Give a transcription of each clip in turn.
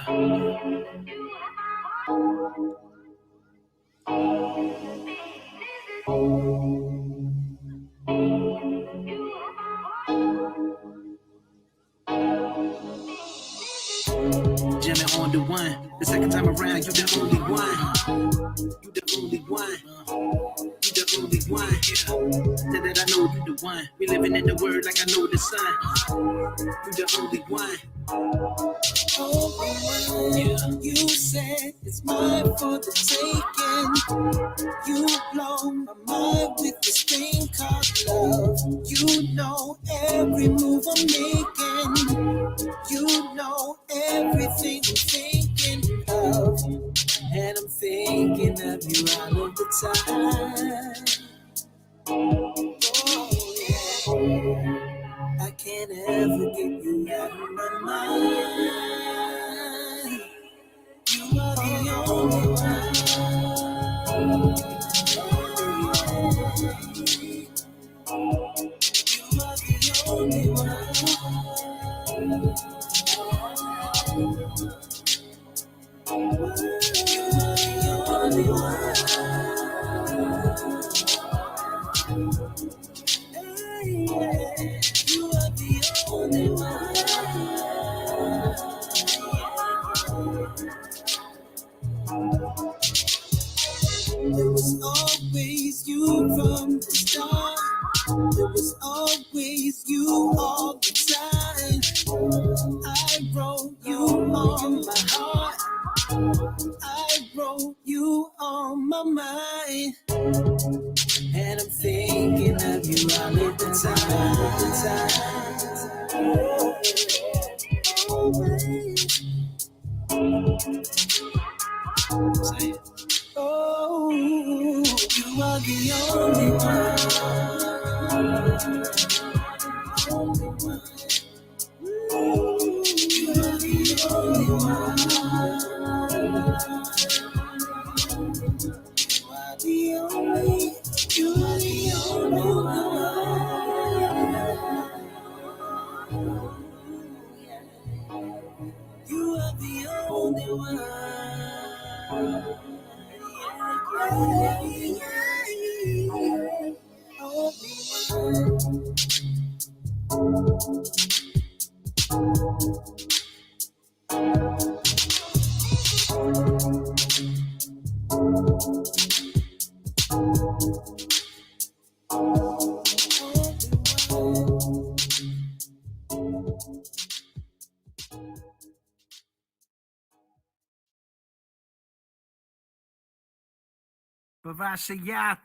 Jamming on the one. The second time around, you the only one. You the only one. You the only one. Yeah. Now that I know you the one. We living in the word like I know the sun. You the only one. Yeah. You said it's mine for the taking. You blow my mind with this thing called love. You know every move I'm making. You know everything I'm thinking of. And I'm thinking of you all of the time. Oh, yeah. I can't ever get you out of my mind. You are the only one. You are the only one. You are the only one. You are the only one. It was always you from the start. It was always you all the time. I wrote you on my heart. I wrote you on my mind. And I'm thinking of you all of the time. Always. Say it. Oh, you are the only one. You are the only one. You are the only one. You are the only one. Bavashaya.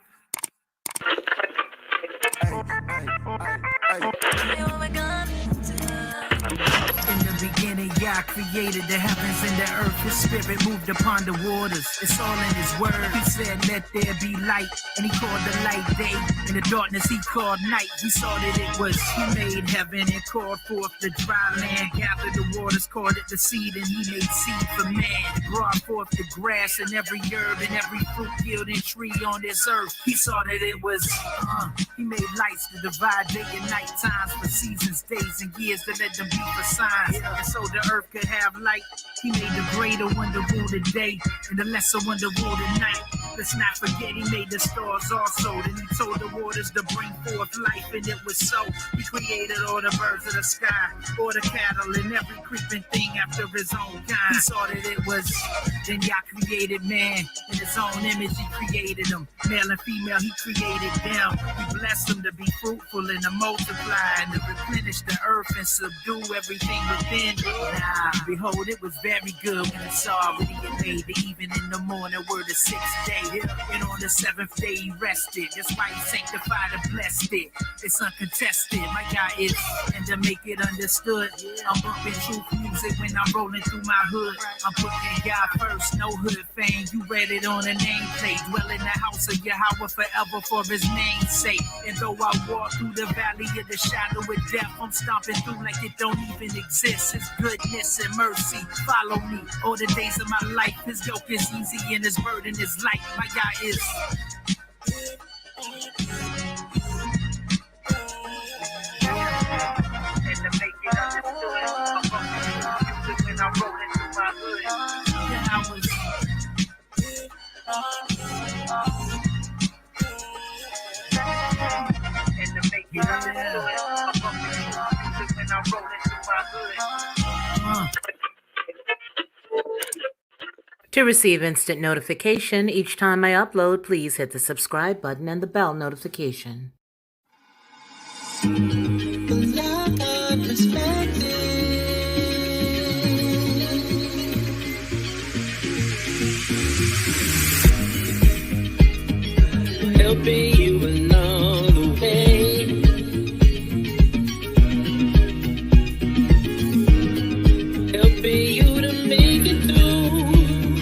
In the beginning, Yah created the heavens and the earth. His spirit moved upon the waters. It's all in his word. He said, let there be light. And he called the light day. In the darkness, he called night. He saw that it was. He made heaven and called forth the dry land. Gathered the waters, called it the seed. And he made seed for man. Brought forth the grass and every herb and every fruit yielding tree on this earth. He saw that it was. He made lights to divide day and night times for seasons, days, and years to let them be for signs. And so the earth could have light. He made the greater one to rule the day and the lesser one to rule the night. Let's not forget he made the stars also. Then he told the waters to bring forth life, and it was so. He created all the birds of the sky, all the cattle, and every creeping thing after his own kind. He saw that it was. Then Yah created man. In his own image he created them. Male and female he created them. He blessed them to be fruitful and to multiply and to replenish the earth and subdue everything within. Now, behold, it was very good when it saw what he had made. The even in the morning were the sixth day. And on the seventh day he rested. That's why he sanctified and blessed it. It's uncontested. My God is, and to make it understood, I'm bumping truth music when I'm rolling through my hood. I'm putting God first, no hood fame. You read it on a nameplate. Dwell in the house of Yahweh forever for his name's sake. And though I walk through the valley of the shadow of death, I'm stomping through like it don't even exist. His goodness and mercy follow me all the days of my life. His yoke is easy and his burden is light. My God is. And to make it understood, I'm bumping music when I'm rolling through my hood. And to make it understood, I fuck with you music when I roll into my hood. To receive instant notification each time I upload, please hit the subscribe button and the bell notification. Helping you along the way. Helping you to make it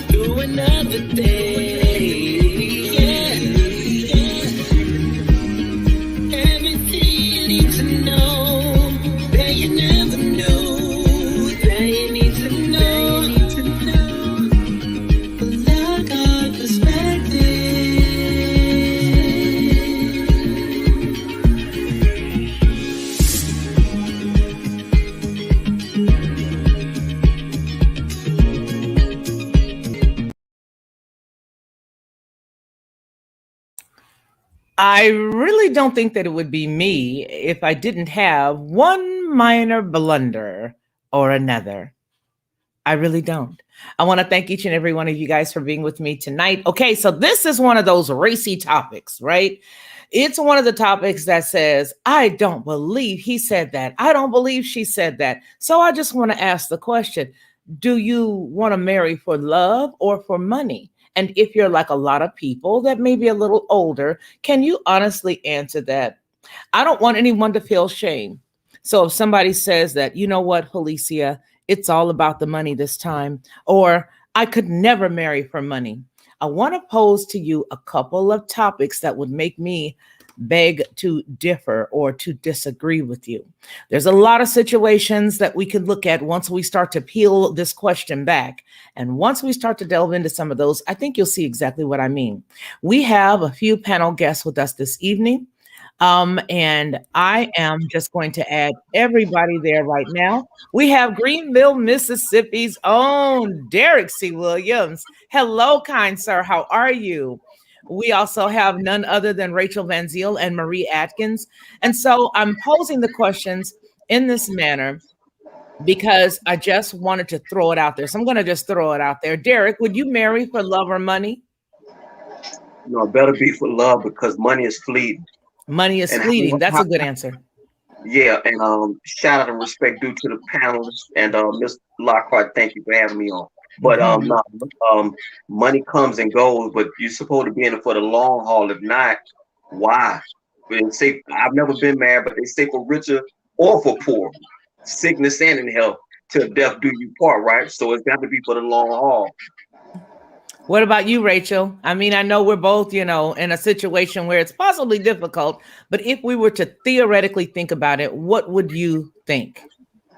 through another day. Yeah, yeah. Everything you need to know that you never knew, that you need to know. Lockhart perspective. I really don't think that it would be me if I didn't have one minor blunder or another. I really don't. I want to thank each and every one of you guys for being with me tonight. Okay, so this is one of those racy topics, right? It's one of the topics that says, I don't believe he said that. I don't believe she said that. So I just want to ask the question, do you want to marry for love or for money? And if you're like a lot of people that may be a little older, can you honestly answer that? I don't want anyone to feel shame. So if somebody says that, you know what, Felicia, it's all about the money this time, or I could never marry for money, I want to pose to you a couple of topics that would make me beg to differ or to disagree with you. There's a lot of situations that we can look at once we start to peel this question back. And once we start to delve into some of those, I think you'll see exactly what I mean. We have a few panel guests with us this evening. And I am just going to add everybody there right now. We have Greenville, Mississippi's own Derek C. Williams. Hello, kind sir. How are you? We also have none other than Rachel Van Ziel and Marie Atkins. And so I'm posing the questions in this manner because I just wanted to throw it out there. So I'm going to just throw it out there. Derek, would you marry for love or money? No, it better be for love because money is fleeting. Money is fleeting. That's a good answer. Yeah, and shout out and respect due to the panelists and Ms. Lockhart. Thank you for having me on. But money comes and goes, but you're supposed to be in it for the long haul. If not, why? They say I've never been married, but they say for richer or for poor, sickness and in health, till death do you part. Right? So it's got to be for the long haul. What about you, Rachel? I mean, I know we're both, in a situation where it's possibly difficult, but if we were to theoretically think about it, what would you think?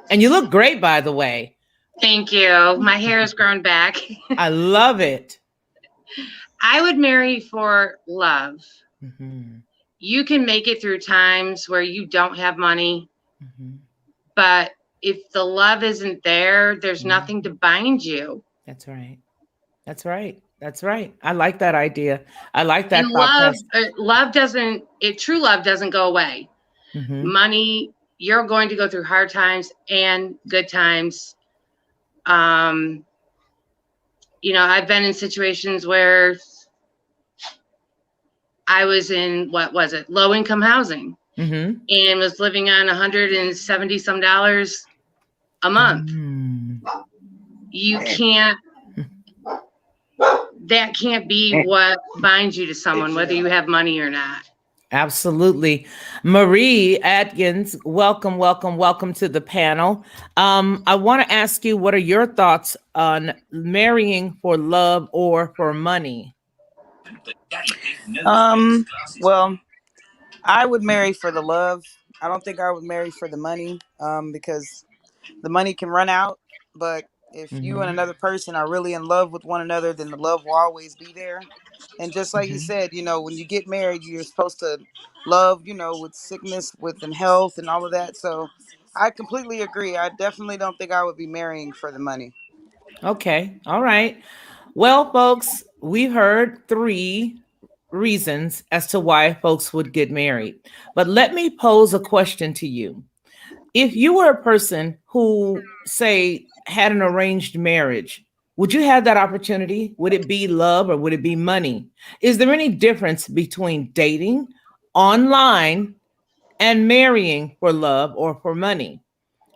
And you look great, by the way. Thank you. My hair has grown back. I love it. I would marry for love. Mm-hmm. You can make it through times where you don't have money, but if the love isn't there, there's nothing to bind you. That's right. That's right. That's right. I like that idea. I like that. And true love doesn't go away. Money, you're going to go through hard times and good times. I've been in situations where I was in, low income housing and was living on $170 some a month. That can't be what binds you to someone, whether you have money or not. Absolutely. Marie Atkins, welcome to the panel. I want to ask you, what are your thoughts on marrying for love or for money? Well, I would marry for the love. I don't think I would marry for the money, because the money can run out. But if you and another person are really in love with one another, then the love will always be there. And just like you said, when you get married, you're supposed to love, with sickness, with and health and all of that. So I completely agree. I definitely don't think I would be marrying for the money. Okay. All right. Well, folks, we've heard 3 reasons as to why folks would get married. But let me pose a question to you. If you were a person who, say, had an arranged marriage, would you have that opportunity? Would it be love or would it be money? Is there any difference between dating online and marrying for love or for money?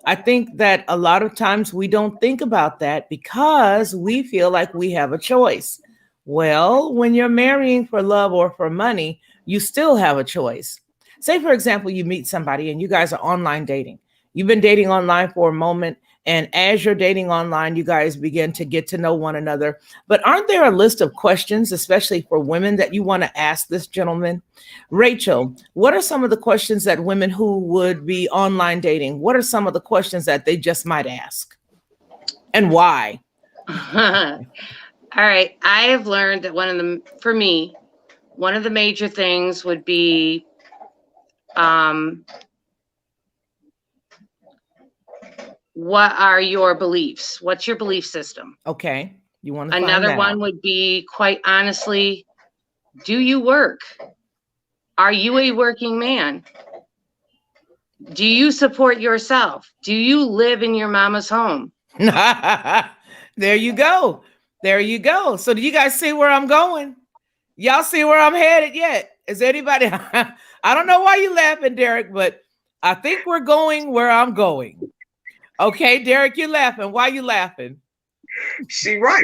I think that a lot of times we don't think about that because we feel like we have a choice. Well, when you're marrying for love or for money, you still have a choice. Say, for example, you meet somebody and you guys are online dating. You've been dating online for a moment, and as you're dating online, you guys begin to get to know one another. But aren't there a list of questions, especially for women, that you want to ask this gentleman? Rachel, what are some of the questions that women who would be online dating, what are some of the questions that they just might ask? And why? All right. I have learned that for me, one of the major things would be what are your beliefs? What's your belief system? Okay. You want to Another one would be, quite honestly, do you work? Are you a working man? Do you support yourself? Do you live in your mama's home? There you go. There you go. So do you guys see where I'm going? Y'all see where I'm headed yet? Is anybody? I don't know why you're laughing, Derek, but I think we're going where I'm going. Okay, Derek, you're laughing. Why you laughing? She right.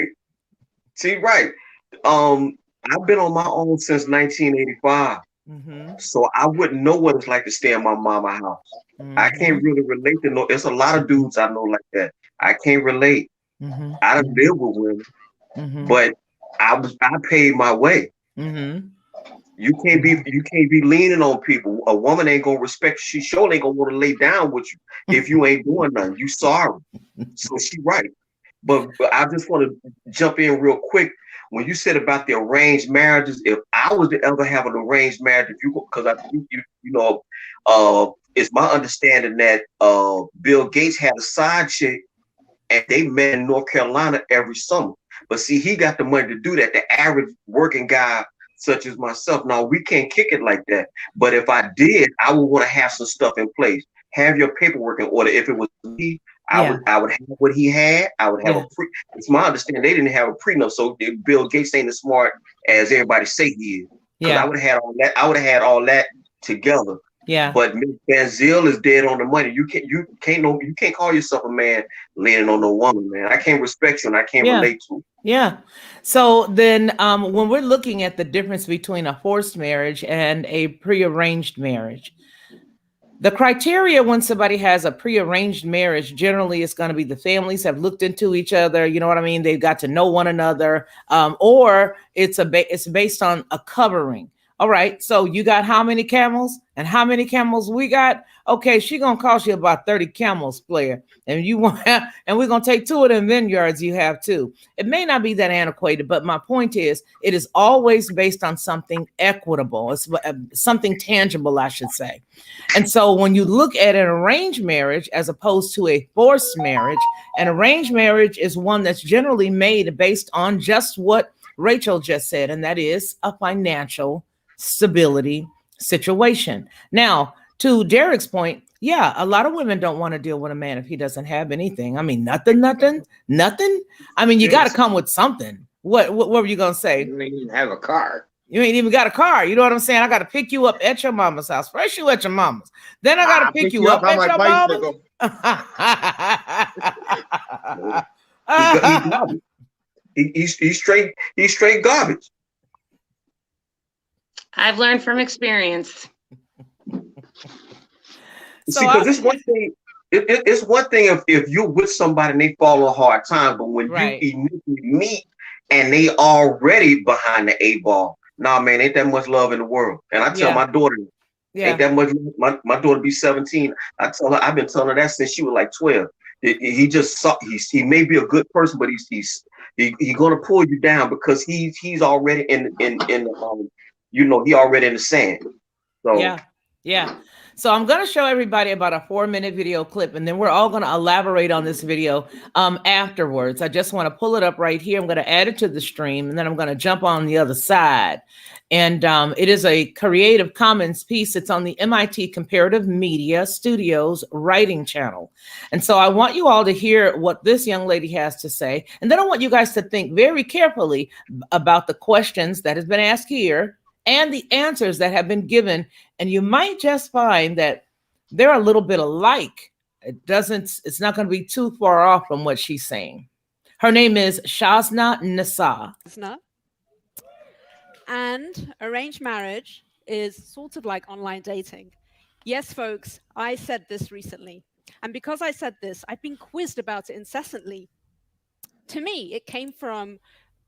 I've been on my own since 1985. Mm-hmm. So I wouldn't know what it's like to stay in my mama's house. Mm-hmm. I can't really relate to there's a lot of dudes I know like that. I can't relate. Mm-hmm. I don't live with women, but I paid my way. Mm-hmm. You can't be leaning on people. A woman ain't gonna respect. She surely ain't gonna want to lay down with you if you ain't doing nothing. You sorry. So she right. But I just want to jump in real quick. When you said about the arranged marriages, if I was to ever have an arranged marriage, because I think it's my understanding that Bill Gates had a side chick and they met in North Carolina every summer. But see, he got the money to do that. The average working guy such as myself, now we can't kick it like that. But if I did, I would want to have some stuff in place. Have your paperwork in order. If it was me, I would have what he had. I would have it's my understanding they didn't have a prenup, so Bill Gates ain't as smart as everybody say he is. Because I would have had all that. I would have had all that together. Yeah. But Ms. Banzil is dead on the money. You can't call yourself a man leaning on no woman, man. I can't respect you and I can't relate to you. Yeah. So then when we're looking at the difference between a forced marriage and a prearranged marriage, the criteria when somebody has a prearranged marriage, generally it's going to be the families have looked into each other. You know what I mean? They've got to know one another, or it's based on a covering. All right. So you got how many camels and how many camels we got? Okay. She going to cost you about 30 camels, player. And and we're going to take 2 of them vineyards you have too. It may not be that antiquated, but my point is it is always based on something equitable. It's something tangible, I should say. And so when you look at an arranged marriage, as opposed to a forced marriage, an arranged marriage is one that's generally made based on just what Rachel just said. And that is a financial stability situation. Now, to Derek's point, yeah, a lot of women don't want to deal with a man if he doesn't have anything. I mean, nothing. I mean, you got to come with something. What were you going to say? You ain't even have a car. You ain't even got a car. You know what I'm saying? I got to pick you up at your mama's house. First you at your mama's. Then I got to pick you up at your mama's. He's straight garbage. I've learned from experience. See, because it's one thing. It's one thing if you're with somebody and they fall on hard times, but when you initially meet and they already behind the 8 ball, nah, man, ain't that much love in the world. And I tell my daughter, ain't that much. My daughter be 17. I tell her, I've been telling her that since she was like 12. He just saw he may be a good person, but he's gonna pull you down because he's already in he already in the sand. So yeah. So I'm going to show everybody about a 4-minute video clip, and then we're all going to elaborate on this video afterwards. I just want to pull it up right here. I'm going to add it to the stream, and then I'm going to jump on the other side. And it is a Creative Commons piece. It's on the MIT Comparative Media Studios writing channel. And so I want you all to hear what this young lady has to say. And then I want you guys to think very carefully about the questions that has been asked here and the answers that have been given. And you might just find that they're a little bit alike. It's not going to be too far off from what she's saying. Her name is Shazna Nessa. And arranged marriage is sort of like online dating. Yes, folks, I said this recently. And because I said this, I've been quizzed about it incessantly. To me, it came from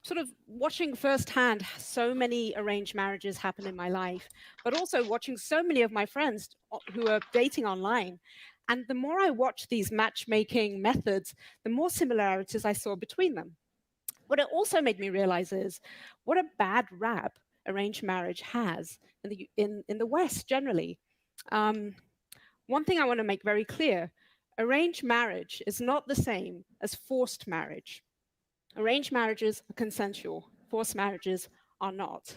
sort of watching firsthand so many arranged marriages happen in my life, but also watching so many of my friends who are dating online. And the more I watched these matchmaking methods, the more similarities I saw between them. What it also made me realize is what a bad rap arranged marriage has in the West generally. One thing I want to make very clear, arranged marriage is not the same as forced marriage. Arranged marriages are consensual, forced marriages are not.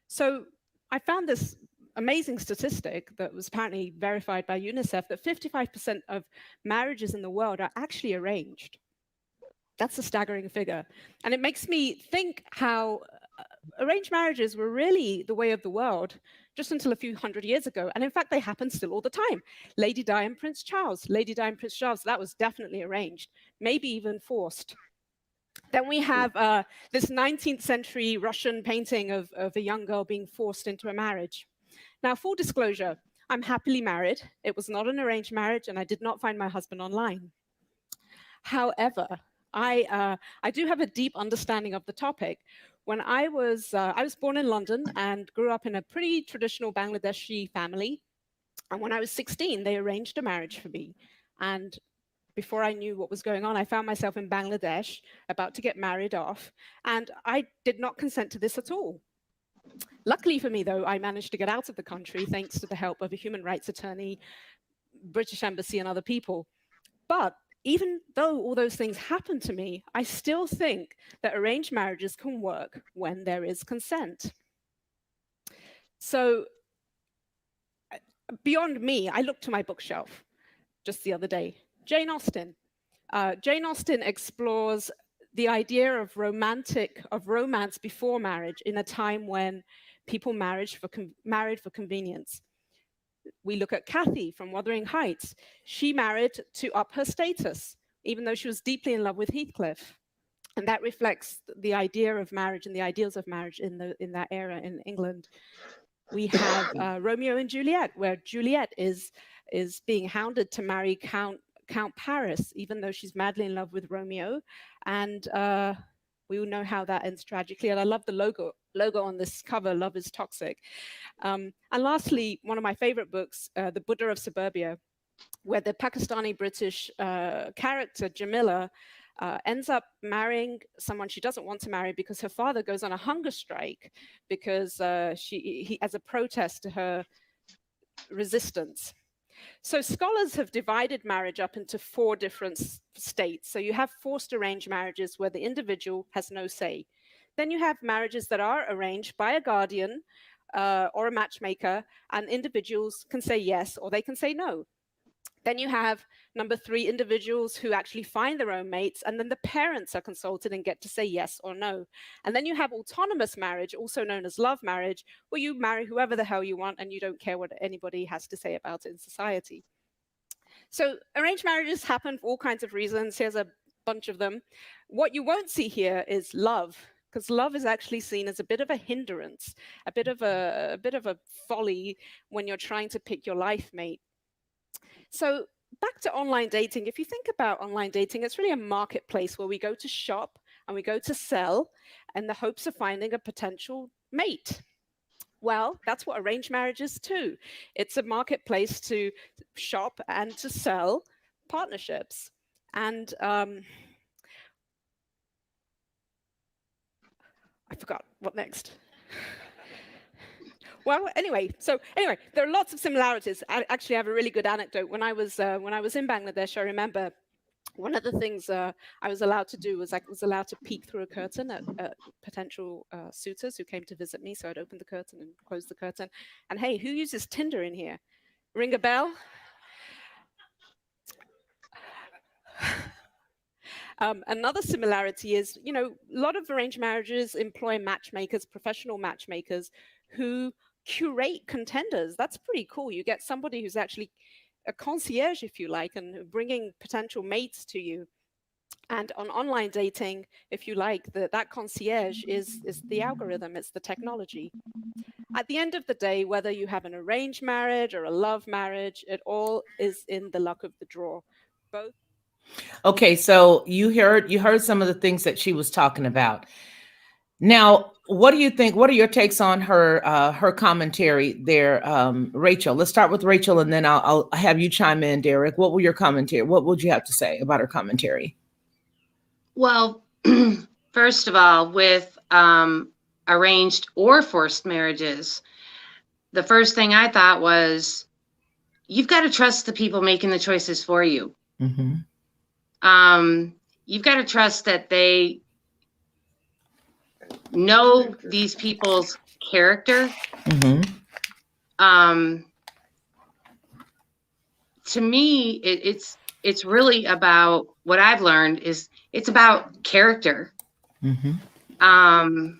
So I found this amazing statistic that was apparently verified by UNICEF that 55% of marriages in the world are actually arranged. That's a staggering figure. And it makes me think how arranged marriages were really the way of the world just until a few hundred years ago. And in fact, they happen still all the time. Lady Di and Prince Charles. Lady Di and Prince Charles, that was definitely arranged, maybe even forced. Then we have this 19th century Russian painting of a young girl being forced into a marriage. Now, full disclosure, I'm happily married. It was not an arranged marriage, and I did not find my husband online. However, I do have a deep understanding of the topic. When I was born in London and grew up in a pretty traditional Bangladeshi family. And when I was 16, they arranged a marriage for me. And before I knew what was going on, I found myself in Bangladesh, about to get married off, and I did not consent to this at all. Luckily for me, though, I managed to get out of the country thanks to the help of a human rights attorney, British Embassy, and other people. But even though all those things happened to me, I still think that arranged marriages can work when there is consent. So beyond me, I looked to my bookshelf just the other day. Jane Austen. Jane Austen explores the idea of romance before marriage in a time when people married for convenience. We look at Cathy from Wuthering Heights. She married to up her status, even though she was deeply in love with Heathcliff. And that reflects the idea of marriage and the ideals of marriage in that era in England. We have Romeo and Juliet, where Juliet is being hounded to marry Count Paris, even though she's madly in love with Romeo. And we all know how that ends tragically. And I love the logo on this cover, Love is Toxic. And lastly, one of my favorite books, The Buddha of Suburbia, where the Pakistani-British character, Jamila, ends up marrying someone she doesn't want to marry because her father goes on a hunger strike because he as a protest to her resistance. So scholars have divided marriage up into 4 different states. So you have forced arranged marriages where the individual has no say. Then you have marriages that are arranged by a guardian or a matchmaker, and individuals can say yes or they can say no. Then you have number 3, individuals who actually find their own mates, and then the parents are consulted and get to say yes or no. And then you have autonomous marriage, also known as love marriage, where you marry whoever the hell you want and you don't care what anybody has to say about it in society. So arranged marriages happen for all kinds of reasons. Here's a bunch of them. What you won't see here is love, because love is actually seen as a bit of a hindrance, a bit of a folly when you're trying to pick your life mate. So back to online dating. If you think about online dating, it's really a marketplace where we go to shop and we go to sell in the hopes of finding a potential mate. Well, that's what arranged marriage is too. It's a marketplace to shop and to sell partnerships. And I forgot what next. Well, anyway, there are lots of similarities. I actually have a really good anecdote. When I was in Bangladesh, I remember one of the things I was allowed to do was I was allowed to peek through a curtain at potential suitors who came to visit me. So I'd open the curtain and close the curtain. And hey, who uses Tinder in here? Ring a bell? Another similarity is, a lot of arranged marriages employ matchmakers, professional matchmakers, who curate contenders. That's pretty cool. You get somebody who's actually a concierge, if you like, and bringing potential mates to you. And on online dating, if you like, that concierge is the algorithm, it's the technology. At the end of the day, whether you have an arranged marriage or a love marriage, it all is in the luck of the draw. Both. Okay, so you heard some of the things that she was talking about. Now, what do you think? What are your takes on her commentary there, Rachel? Let's start with Rachel, and then I'll have you chime in, Derek. What were your commentary? What would you have to say about her commentary? Well, first of all, with arranged or forced marriages, the first thing I thought was, you've got to trust the people making the choices for you. Mm-hmm. You've got to trust that they know these people's character. Mm-hmm. To me, it's really about, what I've learned is it's about character. Mm-hmm. And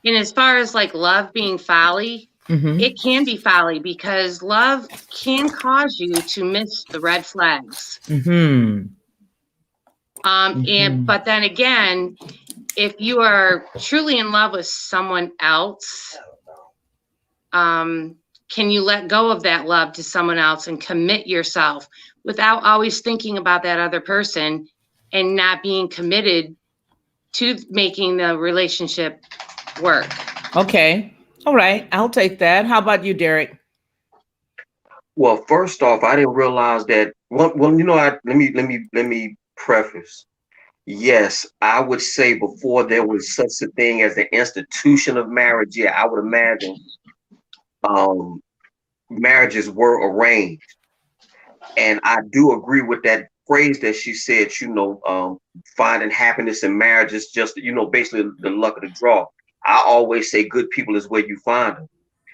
as far as like love being folly, mm-hmm. It can be folly, because love can cause you to miss the red flags. Mm-hmm. But then again, if you are truly in love with someone else, can you let go of that love to someone else and commit yourself without always thinking about that other person and not being committed to making the relationship work? Okay. All right. I'll take that. How about you, Derek? Well, first off, I didn't realize that. Well, let me preface. Yes, I would say before there was such a thing as the institution of marriage, yeah, I would imagine marriages were arranged. And I do agree with that phrase that she said, finding happiness in marriage is just, basically the luck of the draw. I always say good people is where you find them.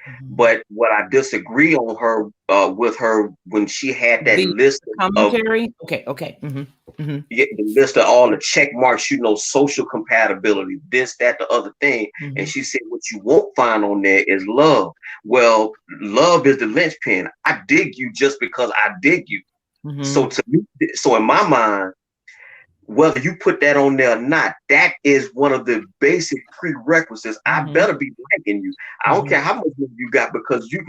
Mm-hmm. But what I disagree on her with her when she had that list of commentary. Okay. Mm-hmm. Mm-hmm. Yeah, the list of all the check marks, social compatibility, this, that, the other thing. Mm-hmm. And she said, what you won't find on there is love. Well, love is the linchpin. I dig you just because I dig you. Mm-hmm. So to me, in my mind, whether you put that on there or not, that is one of the basic prerequisites. Mm-hmm. I better be liking you. I don't care how much money you got, because you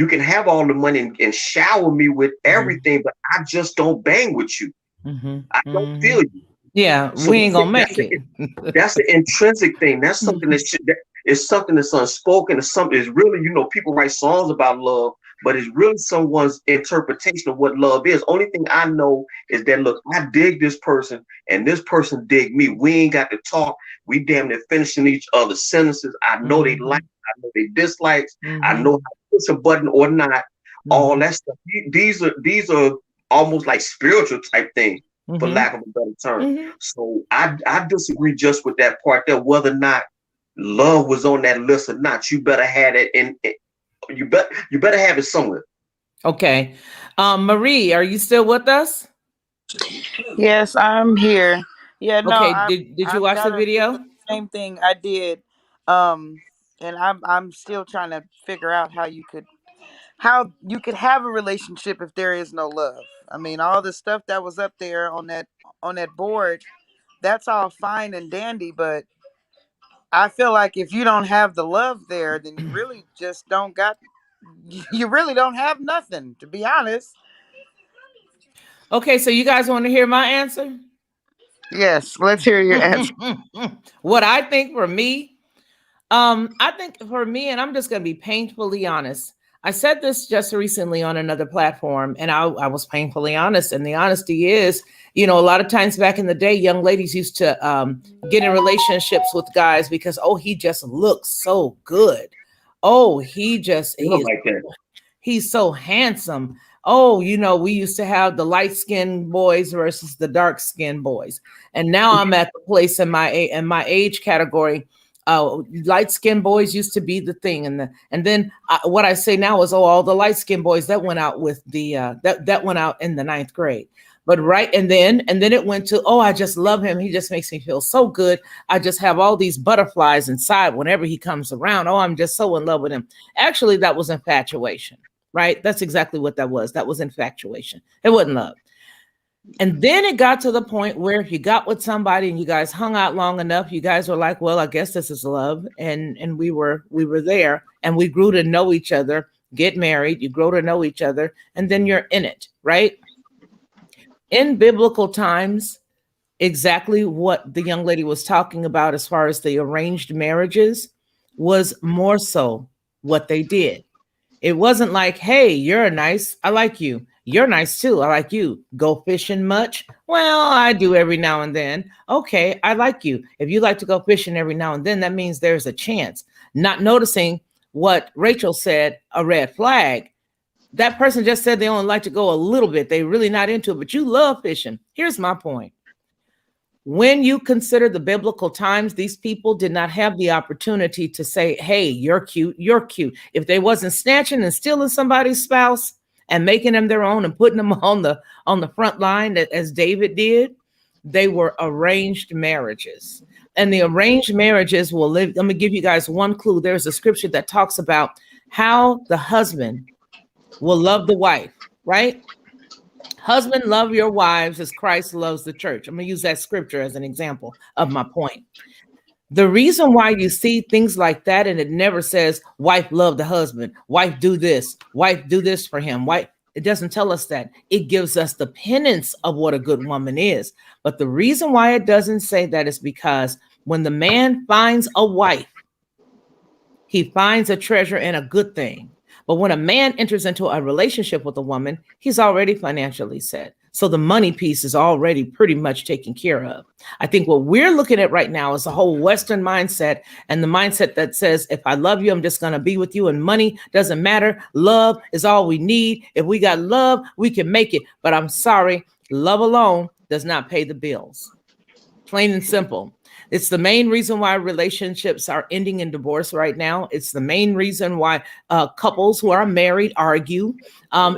can have all the money and shower me with everything, but I just don't bang with you. Mm-hmm. I don't feel you. Yeah, so we ain't gonna make it. That's the intrinsic thing. That's something it's something that's unspoken. It's something that's really, people write songs about love, but it's really someone's interpretation of what love is. Only thing I know is that, look, I dig this person and this person dig me. We ain't got to talk. We damn near finishing each other's sentences. I know they like, I know they dislikes. Mm-hmm. I know how to push a button or not. Mm-hmm. All that stuff. These are almost like spiritual type things, mm-hmm. for lack of a better term. Mm-hmm. So I disagree just with that part there. Whether or not love was on that list or not, you better have it you better have it somewhere. Okay. Marie, are you still with us? Yes, I'm here. Yeah, no. Okay. Did you watch the video? Same thing I did. And I'm still trying to figure out how you could have a relationship if there is no love. I mean, all the stuff that was up there on that board, that's all fine and dandy, but I feel like if you don't have the love there, then you really just you really don't have nothing, to be honest. Okay, so you guys want to hear my answer? Yes, let's hear your answer. What I think for me, and I'm just going to be painfully honest, I said this just recently on another platform, and I was painfully honest. And the honesty is, a lot of times back in the day, young ladies used to get in relationships with guys because, oh, he just looks so good. Oh, he's so handsome. Oh, we used to have the light-skinned boys versus the dark-skinned boys. And now I'm at the place in my age category. Light-skinned boys used to be the thing, and then what I say now is, all the light-skinned boys that went out with the that went out in the 9th grade. But and then it went to, oh, I just love him. He just makes me feel so good. I just have all these butterflies inside whenever he comes around. Oh, I'm just so in love with him. Actually, that was infatuation, right? That's exactly what that was. That was infatuation. It wasn't love. And then it got to the point where you got with somebody and you guys hung out long enough. You guys were like, well, I guess this is love. And we were there, and we grew to know each other, get married, you grow to know each other, and then you're in it, right? In biblical times, exactly what the young lady was talking about as far as the arranged marriages was more so what they did. It wasn't like, hey, you're nice, I like you. You're nice too, I like you. Go fishing much? Well, I do every now and then. Okay, I like you. If you like to go fishing every now and then, that means there's a chance. Not noticing what Rachel said, a red flag. That person just said they only like to go a little bit. They're really not into it, but you love fishing. Here's my point. When you consider the biblical times, these people did not have the opportunity to say, hey, you're cute, you're cute. If they wasn't snatching and stealing somebody's spouse and making them their own and putting them on the front line, as David did, they were arranged marriages. And the arranged marriages will live. Let me give you guys one clue. There's a scripture that talks about how the husband will love the wife, right? Husband, love your wives as Christ loves the church. I'm going to use that scripture as an example of my point. The reason why you see things like that, and it never says, wife, love the husband, wife, do this for him. Wife, it doesn't tell us that. It gives us the penance of what a good woman is. But the reason why it doesn't say that is because when the man finds a wife, he finds a treasure and a good thing. But when a man enters into a relationship with a woman, he's already financially set. So the money piece is already pretty much taken care of. I think what we're looking at right now is the whole Western mindset, and the mindset that says, if I love you, I'm just going to be with you, and money doesn't matter. Love is all we need. If we got love, we can make it. But I'm sorry, love alone does not pay the bills. Plain and simple. It's the main reason why relationships are ending in divorce right now. It's the main reason why couples who are married argue.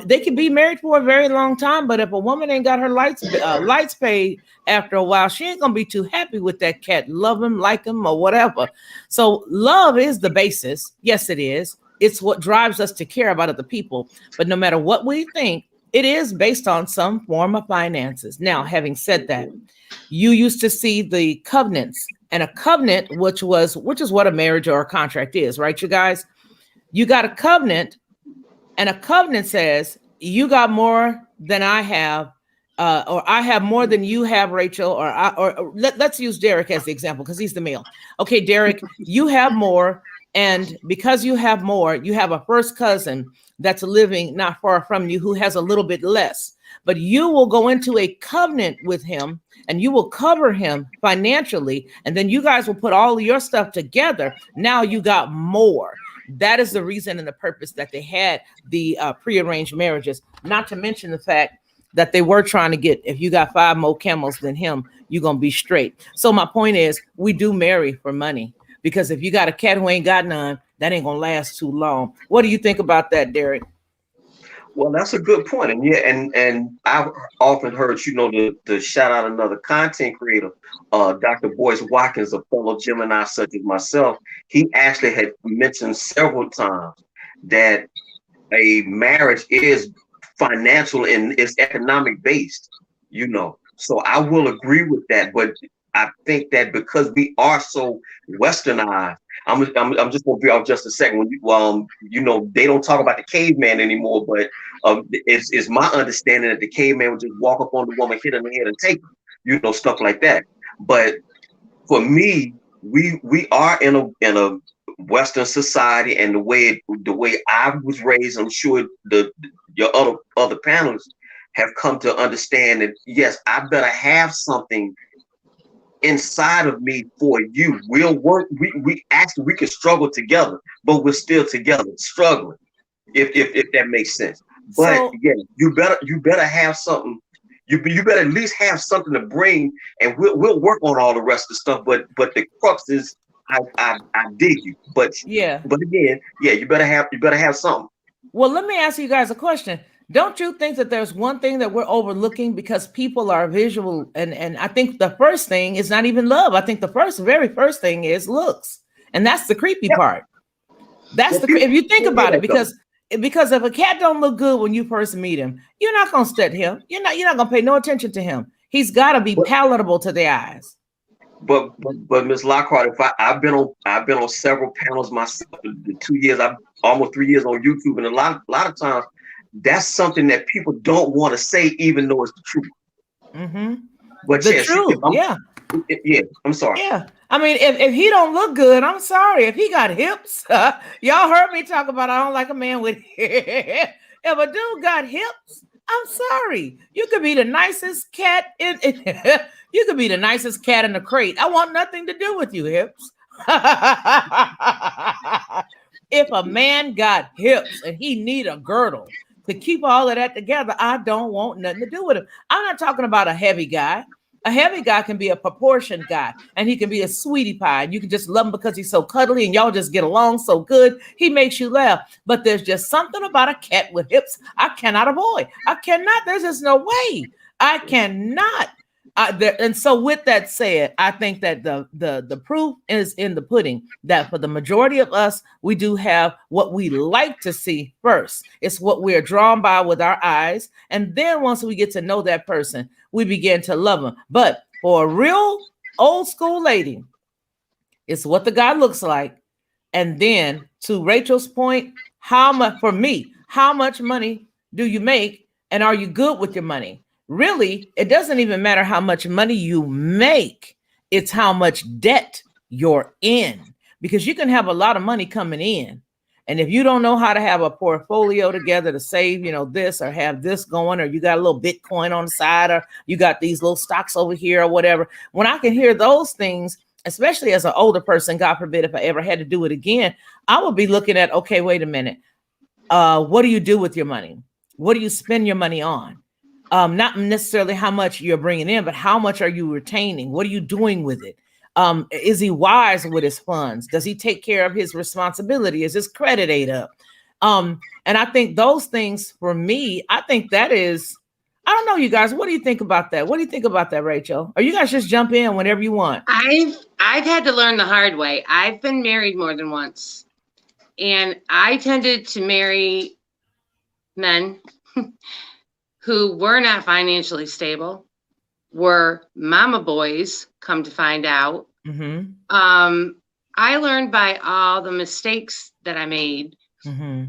They can be married for a very long time, but if a woman ain't got her lights paid after a while, she ain't gonna be too happy with that cat. Love him, like him, or whatever. So love is the basis. Yes, it is. It's what drives us to care about other people. But no matter what we think, it is based on some form of finances. Now, having said that, you used to see the covenants, and a covenant, which is what a marriage or a contract is, right, you guys? You got a covenant, and a covenant says you got more than I have, or I have more than you have, Rachel, or let's use Derek as the example because he's the male. Okay, Derek, you have more, and because you have more, you have a first cousin that's living not far from you who has a little bit less. But you will go into a covenant with him and you will cover him financially. And then you guys will put all of your stuff together. Now you got more. That is the reason and the purpose that they had the prearranged marriages, not to mention the fact that they were trying to get, if you got 5 more camels than him, you're going to be straight. So my point is, we do marry for money, because if you got a cat who ain't got none, that ain't going to last too long. What do you think about that, Derek? Well, that's a good point. And yeah, and I've often heard, to shout out another content creator, Dr. Boyce Watkins, a fellow Gemini such as myself. He actually had mentioned several times that a marriage is financial and it's economic based, So I will agree with that. But I think that because we are so westernized, I'm just gonna be off just a second. When they don't talk about the caveman anymore, but it's my understanding that the caveman would just walk up on the woman, hit her in the head, and take her, stuff like that. But for me, we are in a Western society and the way I was raised, I'm sure your other panelists have come to understand that yes, I better have something inside of me for you. We'll work. We actually we can struggle together, but we're still together struggling. If that makes sense. But So, yeah, you better have something. You better at least have something to bring, and we'll work on all the rest of the stuff. But the crux is I dig you. But yeah. Again, yeah, you better have something. Well, let me ask you guys a question. Don't you think that there's one thing that we're overlooking because people are visual? And I think the first thing is not even love. I think the very first thing is looks. And that's the creepy part. That's if you think about it, because if a cat don't look good when you first meet him, you're not gonna study him. You're not gonna pay no attention to him. He's got to be palatable to the eyes. But Ms. Lockhart, if I've been on several panels myself, the 2 years, I'm almost 3 years on YouTube, and a lot of times that's something that people don't want to say, even though it's the truth. Mm-hmm. But the truth, yeah. I'm sorry. Yeah, I mean, if he don't look good, I'm sorry. If he got hips, y'all heard me talk about I don't like a man with hips. If a dude got hips, I'm sorry. You could be the nicest cat you could be the nicest cat in the crate. I want nothing to do with you, hips. If a man got hips and he need a girdle to keep all of that together, I don't want nothing to do with him. I'm not talking about a heavy guy. A heavy guy can be a proportioned guy, and he can be a sweetie pie. And you can just love him because he's so cuddly and y'all just get along so good. He makes you laugh. But there's just something about a cat with hips I cannot avoid. I cannot. There's just no way. I cannot. And so with that said, I think that the proof is in the pudding, that for the majority of us, we do have what we like to see first. It's what we're drawn by with our eyes. And then once we get to know that person, we begin to love them. But for a real old school lady, it's what the guy looks like. And then to Rachel's point, how much money do you make? And are you good with your money? Really, it doesn't even matter how much money you make. It's how much debt you're in, because you can have a lot of money coming in. And if you don't know how to have a portfolio together to save, this or have this going, or you got a little Bitcoin on the side, or you got these little stocks over here or whatever. When I can hear those things, especially as an older person, God forbid, if I ever had to do it again, I would be looking at, okay, wait a minute. What do you do with your money? What do you spend your money on? Not necessarily how much you're bringing in, but how much are you retaining? What are you doing with it? Is he wise with his funds? Does he take care of his responsibility? Is his credit ate up? And I think those things for me, I think that is, I don't know, you guys, what do you think about that? What do you think about that, Rachel? Or you guys just jump in whenever you want? I've had to learn the hard way. I've been married more than once, and I tended to marry men who were not financially stable, were mama boys, come to find out. Mm-hmm. I learned by all the mistakes that I made, mm-hmm.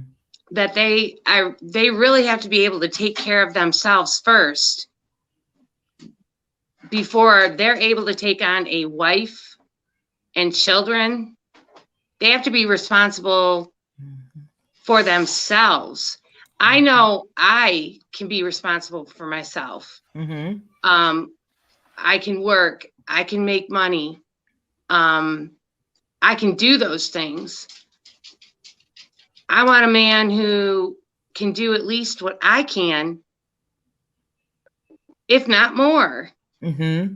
that they really have to be able to take care of themselves first before they're able to take on a wife and children. They have to be responsible mm-hmm. for themselves. I know I can be responsible for myself. Mm-hmm. I can work. I can make money. I can do those things. I want a man who can do at least what I can, if not more. Mm-hmm.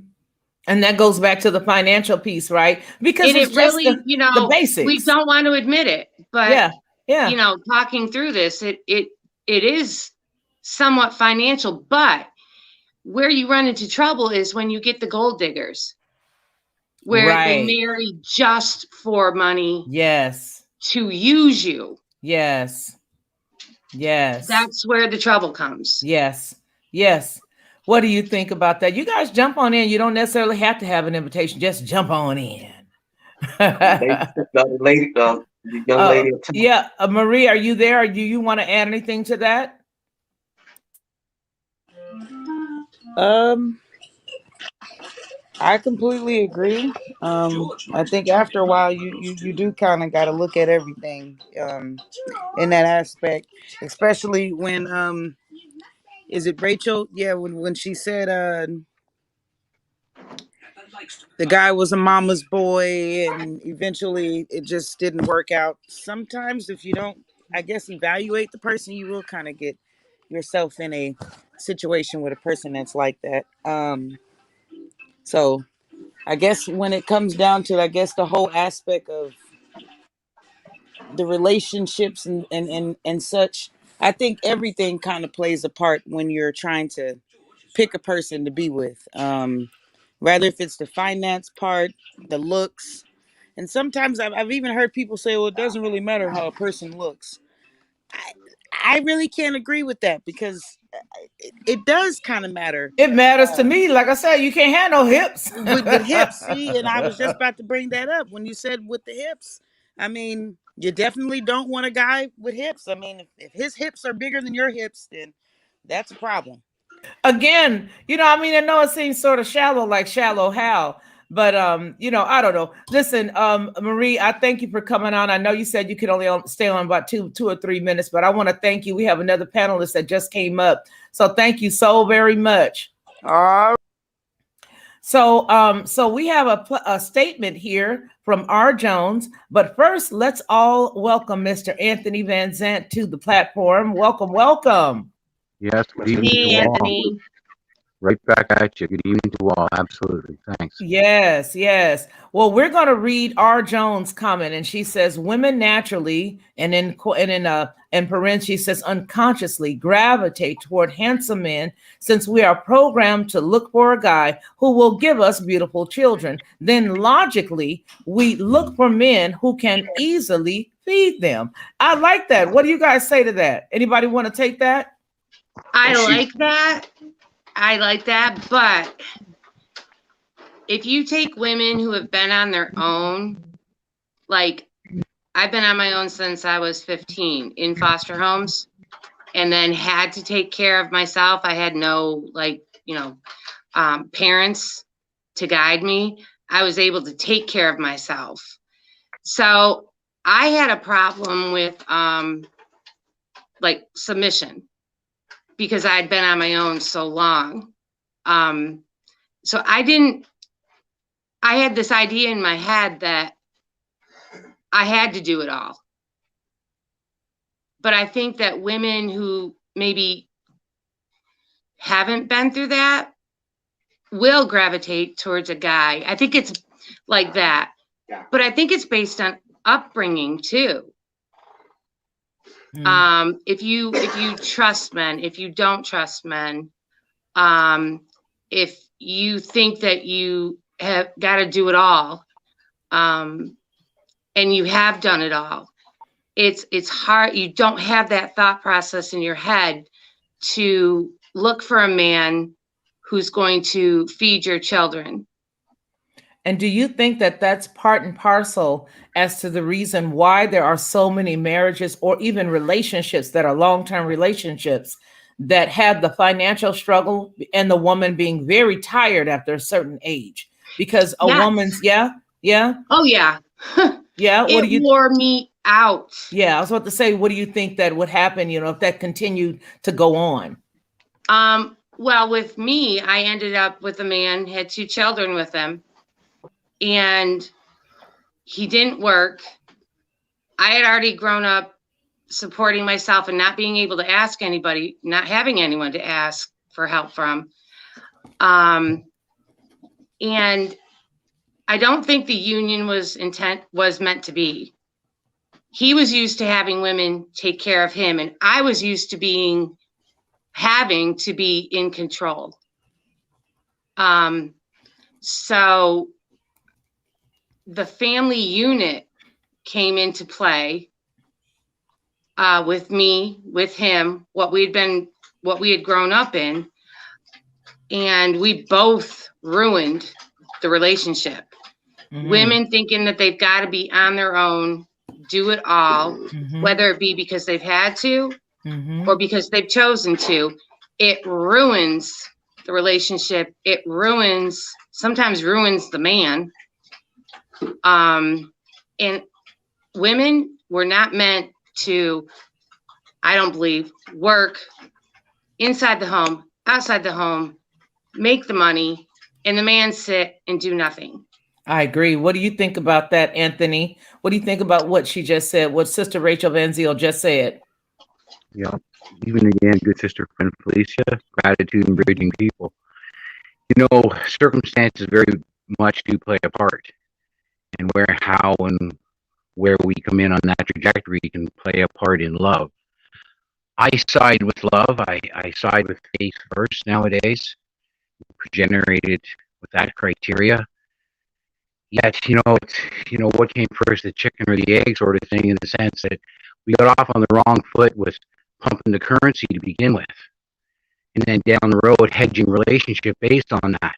And that goes back to the financial piece, right? Because it's it really, just the basics. We don't want to admit it, but yeah. Talking through this, it is somewhat financial, but where you run into trouble is when you get the gold diggers, where they marry just for money. Yes. To use you. Yes. Yes. That's where the trouble comes. Yes. Yes. What do you think about that? You guys jump on in. You don't necessarily have to have an invitation. Just jump on in. The young lady. Yeah. Marie, are you there? Or do you want to add anything to that? I completely agree. I think after a while, you do kind of got to look at everything in that aspect, especially when is it Rachel? Yeah, when she said the guy was a mama's boy, and eventually it just didn't work out. Sometimes if you don't, I guess, evaluate the person, you will kind of get yourself in a situation with a person that's like that. So I guess when it comes down to, I guess, the whole aspect of the relationships and such, I think everything kind of plays a part when you're trying to pick a person to be with. Rather if it's the finance part, the looks, and sometimes I've even heard people say, "Well, it doesn't really matter how a person looks." I, I really can't agree with that because it does kind of matter. It matters to me. Like I said, you can't have no hips. With hips, see, and I was just about to bring that up when you said with the hips. I mean, you definitely don't want a guy with hips. I mean, if his hips are bigger than your hips, then that's a problem. Again, I mean, I know it seems sort of shallow, like shallow Hal, but I don't know. Listen, Marie, I thank you for coming on. I know you said you could only stay on about two or 3 minutes, but I want to thank you. We have another panelist that just came up, so thank you so very much. So we have a statement here from R. Jones, but first, let's all welcome Mr. Anthony Van Zant to the platform. Welcome, welcome. Yes, good evening Hey, to all. Anthony. Right back at you. Good evening to all. Absolutely. Thanks. Yes, yes. Well, we're going to read R. Jones' comment, and she says, "Women naturally, and in parentheses, she says unconsciously gravitate toward handsome men since we are programmed to look for a guy who will give us beautiful children. Then logically, we look for men who can easily feed them." I like that. What do you guys say to that? Anybody want to take that? I like that, but if you take women who have been on their own, like I've been on my own since I was 15 in foster homes, and then had to take care of myself. I had no parents to guide me. I was able to take care of myself. So I had a problem with submission because I'd been on my own so long. So I had this idea in my head that I had to do it all. But I think that women who maybe haven't been through that will gravitate towards a guy. I think it's like that. Yeah. But I think it's based on upbringing too. If you trust men, if you don't trust men, if you think that you have got to do it all, and you have done it all, it's hard. You don't have that thought process in your head to look for a man who's going to feed your children. And do you think that that's part and parcel as to the reason why there are so many marriages or even relationships that are long-term relationships that have the financial struggle and the woman being very tired after a certain age? Because a woman's, yeah. Oh, yeah. Yeah. It wore me out. Yeah. I was about to say, what do you think that would happen, if that continued to go on? Well, with me, I ended up with a man, had 2 children with him. And he didn't work. I had already grown up supporting myself and not being able to ask anybody, not having anyone to ask for help from. And I don't think the union was meant to be. He was used to having women take care of him, and I was used to having to be in control. So the family unit came into play with me, with him, what we had grown up in, and we both ruined the relationship. Mm-hmm. Women thinking that they've got to be on their own, do it all, whether it be because they've had to or because they've chosen to. It ruins the relationship. It ruins sometimes ruins the man. And women were not meant to, I don't believe, work inside the home, outside the home, make the money, and the man sit and do nothing. I agree. What do you think about that, Anthony? What do you think about what she just said, what Sister Rachel Van Ziel just said? Yeah, even again, good sister friend Felicia, gratitude and bridging people. You know, circumstances very much do play a part, and where, how, and where we come in on that trajectory can play a part in love. I side with love. I side with faith first nowadays, generated with that criteria. Yet, it's what came first, the chicken or the egg sort of thing, in the sense that we got off on the wrong foot with pumping the currency to begin with, and then down the road hedging relationship based on that.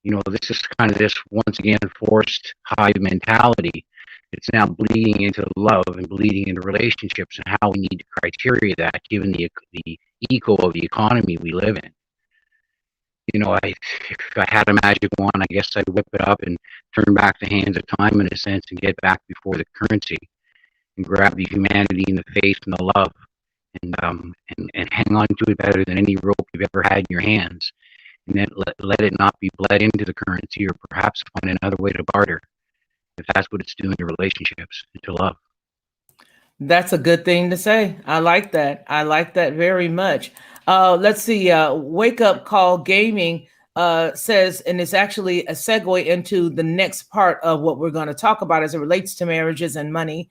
This is kind of this, once again, forced high mentality. It's now bleeding into love and bleeding into relationships, and how we need to criteria that given the eco of the economy we live in. If I had a magic wand, I guess I'd whip it up and turn back the hands of time, in a sense, and get back before the currency, and grab the humanity and the faith and the love, and hang on to it better than any rope you've ever had in your hands, and then let it not be bled into the currency, or perhaps find another way to barter, if that's what it's doing to relationships and to love. That's a good thing to say. I like that. I like that very much. Let's see. Wake Up Call Gaming says, and it's actually a segue into the next part of what we're going to talk about as it relates to marriages and money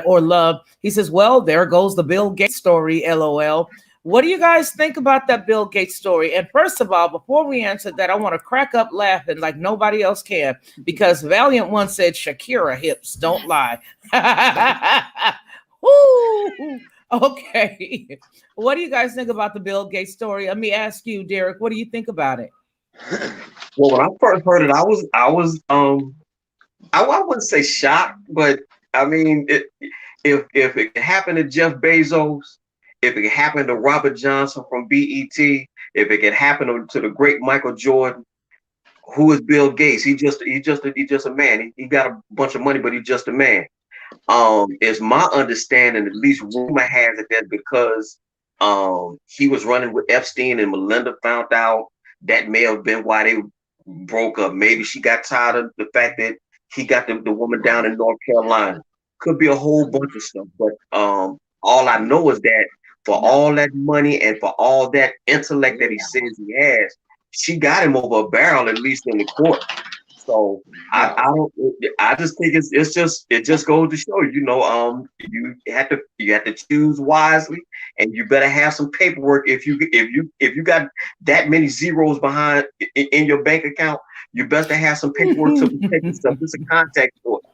or love. He says, well, there goes the Bill Gates story, LOL. What do you guys think about that Bill Gates story? And first of all, before we answer that, I want to crack up laughing like nobody else can, because Valiant once said, Shakira hips don't lie. Woo! Okay. What do you guys think about the Bill Gates story? Let me ask you, Derek, what do you think about it? Well, when I first heard it, I wouldn't say shocked, but I mean, if it happened to Jeff Bezos, if it happened to Robert Johnson from BET, if it could happen to the great Michael Jordan, who is Bill Gates? He's just a man. He got a bunch of money, but he's just a man. It's my understanding, at least rumor has it, that because he was running with Epstein and Melinda found out, that may have been why they broke up. Maybe she got tired of the fact that he got the woman down in North Carolina. Could be a whole bunch of stuff, but all I know is that for all that money and for all that intellect that he says he has, she got him over a barrel, at least in the court. So I just think it just goes to show, you have to choose wisely, and you better have some paperwork. If you got that many zeros behind in your bank account, you best to have some paperwork to protect yourself. It's a contact sport.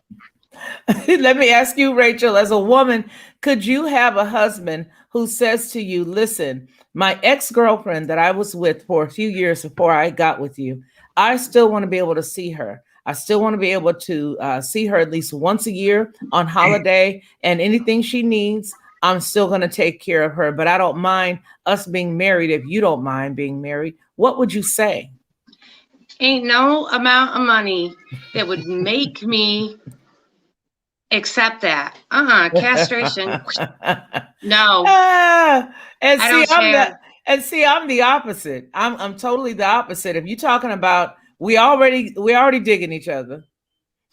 Let me ask you, Rachel, as a woman, could you have a husband who says to you, listen, my ex-girlfriend that I was with for a few years before I got with you, I still want to be able to see her. I still want to be able to see her at least once a year on holiday, and anything she needs, I'm still going to take care of her. But I don't mind us being married if you don't mind being married. What would you say? Ain't no amount of money that would make me accept that. Castration. No. And see, I'm the opposite. I'm totally the opposite. If you're talking about we already digging each other,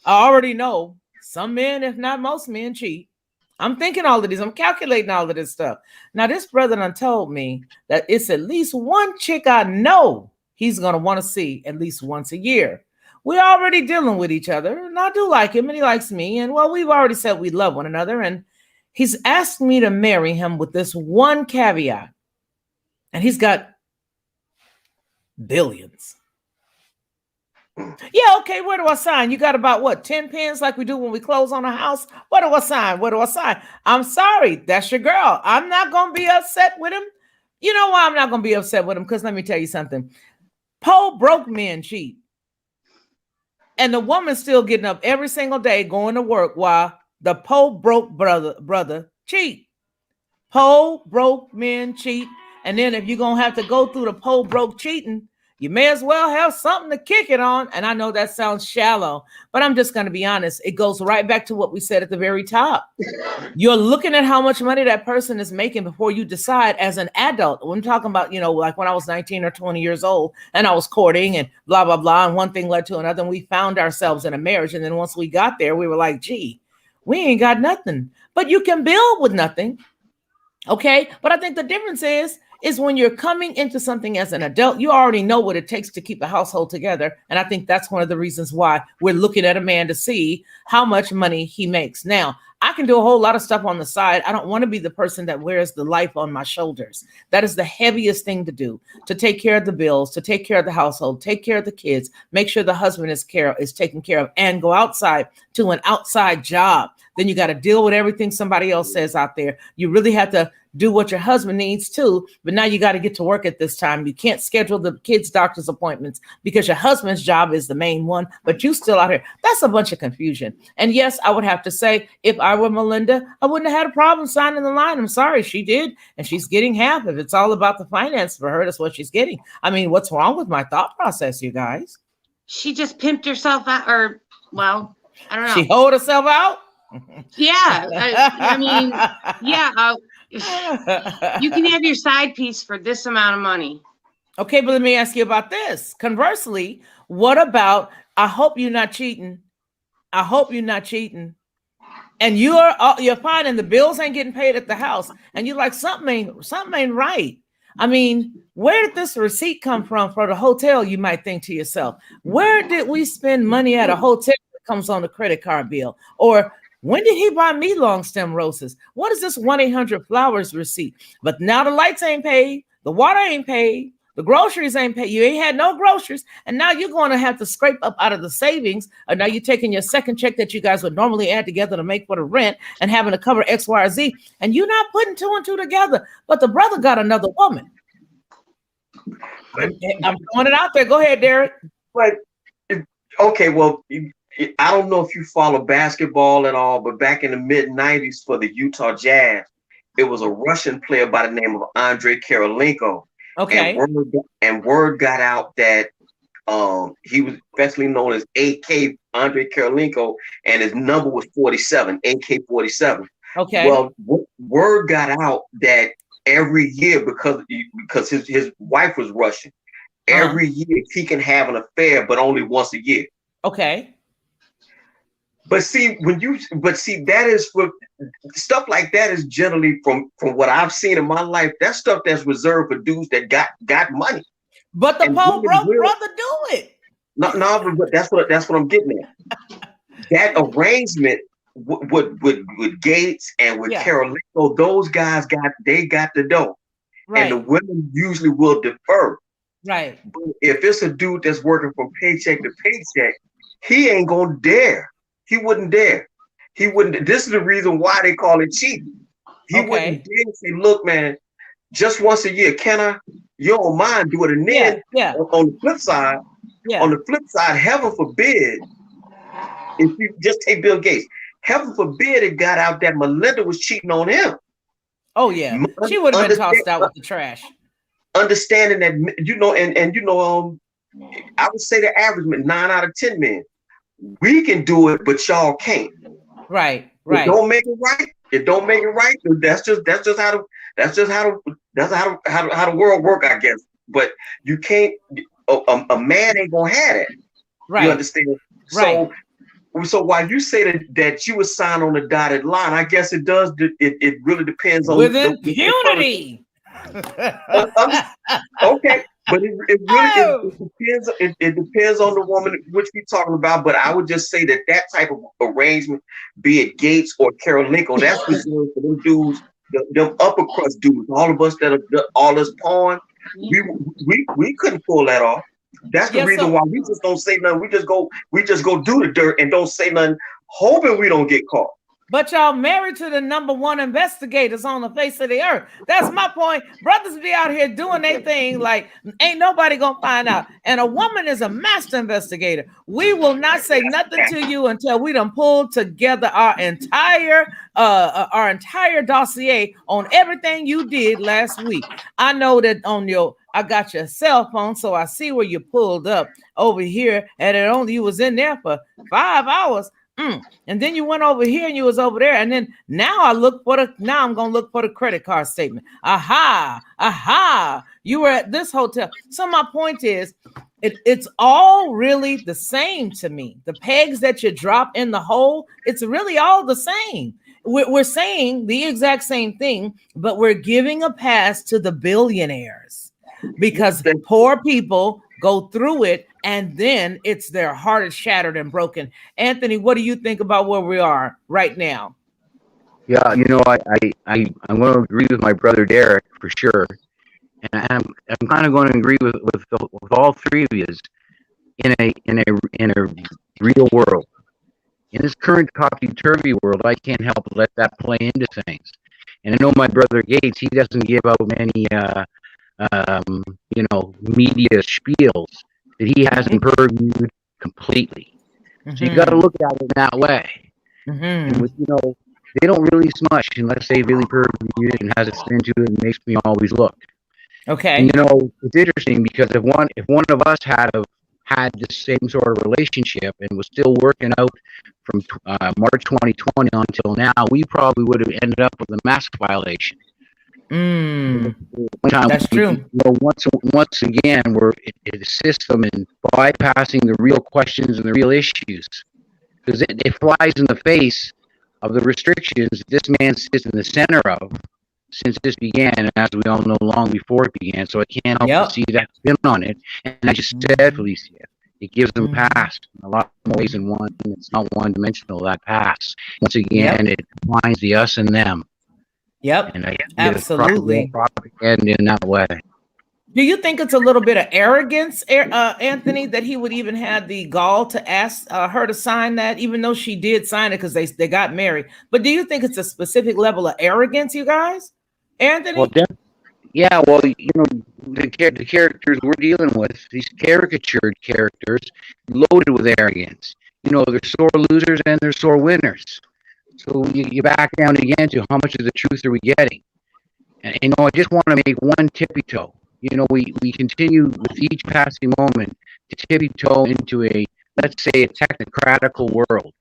I already know some men, if not most men, cheat. I'm thinking all of this. I'm calculating all of this stuff. Now, this brother done told me that it's at least one chick I know he's gonna want to see at least once a year. We're already dealing with each other, and I do like him, and he likes me. And well, we've already said we love one another, and he's asked me to marry him with this one caveat. And he's got billions. Yeah, okay, where do I sign? You got about what, 10 pins like we do when we close on a house? Where do I sign? Where do I sign? I'm sorry, that's your girl. I'm not going to be upset with him. You know why I'm not going to be upset with him? Because let me tell you something. Poor broke men cheat. And the woman's still getting up every single day going to work while the poor broke brother cheat. Poor broke men cheat. And then if you're going to have to go through the poor broke cheating, You may as well have something to kick it on. And I know that sounds shallow, but I'm just going to be honest. It goes right back to what we said at the very top. You're looking at how much money that person is making before you decide as an adult. I'm talking about, like when I was 19 or 20 years old and I was courting and blah, blah, blah. And one thing led to another and we found ourselves in a marriage. And then once we got there, we were like, gee, we ain't got nothing, but you can build with nothing. Okay. But I think the difference is when you're coming into something as an adult, you already know what it takes to keep a household together. And I think that's one of the reasons why we're looking at a man to see how much money he makes. Now, I can do a whole lot of stuff on the side. I don't want to be the person that wears the life on my shoulders. That is the heaviest thing to do, to take care of the bills, to take care of the household, take care of the kids, make sure the husband is taken care of, and go outside to an outside job. Then you got to deal with everything somebody else says out there. You really have to do what your husband needs too, but now you got to get to work at this time. You can't schedule the kids' doctor's appointments because your husband's job is the main one, but you still out here. That's a bunch of confusion. And yes, I would have to say, if I were Melinda, I wouldn't have had a problem signing the line. I'm sorry, she did, and she's getting half. If it's all about the finance for her, that's what she's getting. I mean, what's wrong with my thought process, you guys? She just pimped herself out, or, well, I don't know. She hoed herself out? Yeah, I mean, yeah. You can have your side piece for this amount of money. Okay, but let me ask you about this. Conversely, what about, I hope you're not cheating. I hope you're not cheating. And you're fine and the bills ain't getting paid at the house. And you're like, something ain't right. I mean, where did this receipt come from for the hotel? You might think to yourself, where did we spend money at a hotel that comes on the credit card bill? Or when did he buy me long stem roses? What is this 1-800-Flowers receipt? But now the lights ain't paid. The water ain't paid. The groceries ain't paid. You ain't had no groceries. And now you're going to have to scrape up out of the savings. Or now you're taking your second check that you guys would normally add together to make for the rent and having to cover X, Y, or Z. And you're not putting 2 and 2 together. But the brother got another woman. I'm throwing it out there. Go ahead, Derek. But, okay, well, I don't know if you follow basketball at all, but back in the mid-90s for the Utah Jazz, it was a Russian player by the name of Andrei Kirilenko. Okay. And word got out that he was affectionately known as AK Andrei Kirilenko, and his number was 47, AK 47. Okay. Well, word got out that every year, because his wife was Russian, every year he can have an affair, but only once a year. Okay. But see, that is for stuff like that is generally from what I've seen in my life. That's stuff that's reserved for dudes that got money. But the Pope brother do it. No, but that's what I'm getting at. That arrangement with Gates and with Kirilenko, those guys got the dough, right. And the women usually will defer. Right. But if it's a dude that's working from paycheck to paycheck, he ain't gonna dare. He wouldn't dare. He wouldn't. This is the reason why they call it cheating. He wouldn't dare say, "Look, man, just once a year, can I? You don't mind do it?" And then on the flip side, heaven forbid, if you just take Bill Gates, heaven forbid it got out that Melinda was cheating on him. Oh yeah, she would have been tossed out with the trash. Understanding that, I would say the average 9 out of 10 men. We can do it, but y'all can't. Right. It don't make it right. It don't make it right. That's just how the world work, I guess. But you can't. A man ain't gonna have that. Right. You understand? Right. So while you say that you would sign on the dotted line, I guess it does. It really depends on with impunity. Okay. But it really depends. It depends on the woman which we're talking about. But I would just say that type of arrangement, be it Gates or Kirilenko, that's reserved for them dudes, them upper crust dudes. All of us that are all us pawn, we couldn't pull that off. That's the reason why we just don't say nothing. We just go do the dirt and don't say nothing, hoping we don't get caught. But y'all married to the #1 investigators on the face of the earth. That's my point. Brothers be out here doing their thing like ain't nobody gonna find out. And a woman is a master investigator. We will not say nothing to you until we done pulled together our entire dossier on everything you did last week. I know that I got your cell phone, so I see where you pulled up over here, and you was in there for 5 hours. And then you went over here and you was over there. And then now I'm going to look for the credit card statement. Aha. You were at this hotel. So my point is, it's all really the same to me. The pegs that you drop in the hole, it's really all the same. We're saying the exact same thing, but we're giving a pass to the billionaires because poor people go through it, and then it's their heart is shattered and broken. Anthony, what do you think about where we are right now? Yeah, I'm going to agree with my brother Derek for sure, and I'm kind of going to agree with all three of you in a real world. In this current topsy-turvy world, I can't help but let that play into things. And I know my brother Gates, he doesn't give out many media spiels that he hasn't purviewed completely. So you got to look at it in that way. And with, they don't release much unless they really purviewed it and has a spin to it and makes me always look. Okay. And it's interesting because if one of us had the same sort of relationship and was still working out from March 2020 until now, we probably would have ended up with a mask violation. That's true. Once again, we're in a system and bypassing the real questions and the real issues because it flies in the face of the restrictions this man sits in the center of since this began, and as we all know, long before it began. So I can't help but see that spin on it. And I just said, Felicia, it gives them pass in a lot more ways than one. It's not one-dimensional, that pass. Once again, it defines the us and them. Yep, and absolutely. And in that way. Do you think it's a little bit of arrogance, Anthony, that he would even have the gall to ask her to sign that, even though she did sign it because they got married? But do you think it's a specific level of arrogance, you guys, Anthony? Well, the characters we're dealing with, these caricatured characters, loaded with arrogance. They're sore losers and they're sore winners. So you back down again to how much of the truth are we getting? And I just want to make one tippy toe. We continue with each passing moment to tippy toe into let's say a technocratical world.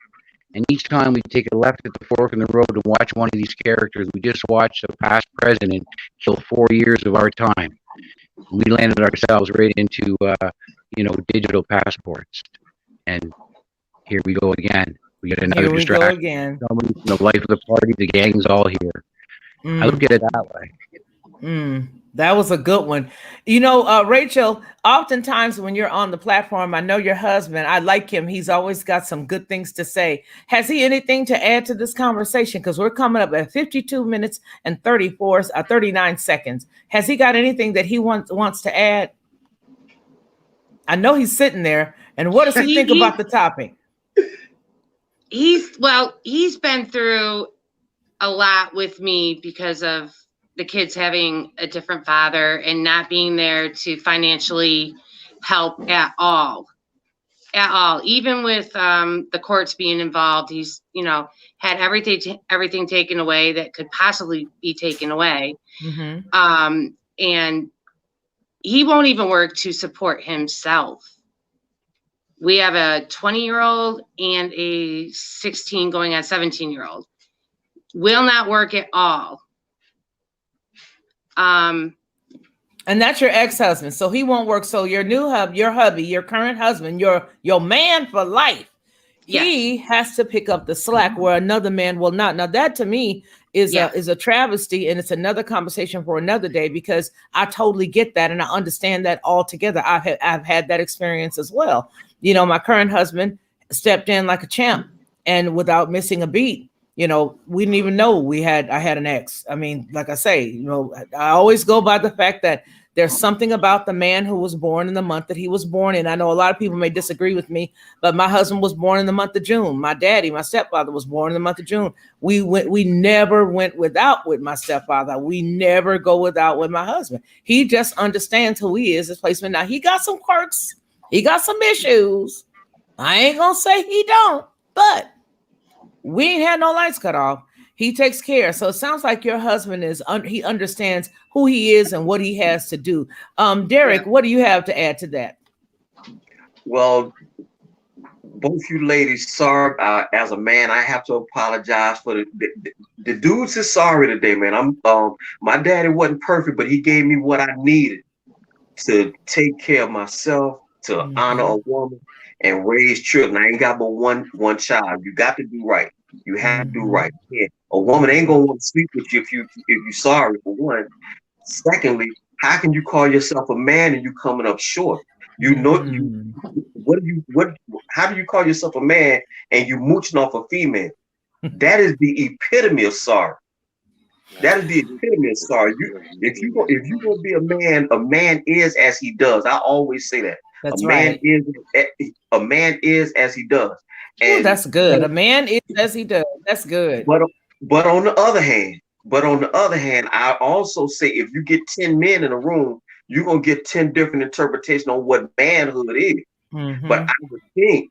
And each time we take a left at the fork in the road to watch one of these characters, we just watched a past president kill 4 years of our time. We landed ourselves right into digital passports. And here we go again. We get another distraction. The life of the party, the gang's all here. I look at it that way. That was a good one. Rachel, oftentimes when you're on the platform, I know your husband, I like him. He's always got some good things to say. Has he anything to add to this conversation? Because we're coming up at 52 minutes and 39 seconds. Has he got anything that he wants to add? I know he's sitting there. And what does he think about the topic? He's been through a lot with me because of the kids having a different father and not being there to financially help at all. Even with the courts being involved, he's had everything taken away that could possibly be taken away. And he won't even work to support himself. We have a 20-year-old and a 16 going on 17-year-old. Will not work at all. And that's your ex-husband, so he won't work. So your new hubby, your current husband, your man for life, he has to pick up the slack where another man will not. Now that to me is a travesty, and it's another conversation for another day because I totally get that and I understand that altogether. I've had that experience as well. My current husband stepped in like a champ and without missing a beat. we didn't even know I had an ex. I mean, like I say, I always go by the fact that there's something about the man who was born in the month that he was born in. I know a lot of people may disagree with me, but my husband was born in the month of June. My stepfather was born in the month of June. We never went without with my stepfather. We never go without with my husband. He just understands who he is, his placement. Now, he got some quirks. He got some issues. I ain't going to say he don't, but we ain't had no lights cut off. He takes care. So it sounds like your husband he understands who he is and what he has to do. Derek, what do you have to add to that? Well, both you ladies, sorry. As a man, I have to apologize for the dudes is sorry today, man. My daddy wasn't perfect, but he gave me what I needed to take care of myself, to honor a woman, and raise children. I ain't got but one child. You got to do right. You have to do right. Yeah. A woman ain't gonna want to sleep with you if you sorry, for one. Secondly, how can you call yourself a man and you coming up short? How do you call yourself a man and you mooching off a female? That is the epitome of sorry. That is the epitome of sorry. If you gonna be a man is as he does. I always say that. That's right. A man is as he does. And that's good. A man is as he does. That's good. But on the other hand, I also say if you get 10 men in a room, you're gonna get 10 different interpretations on what manhood is. But I would think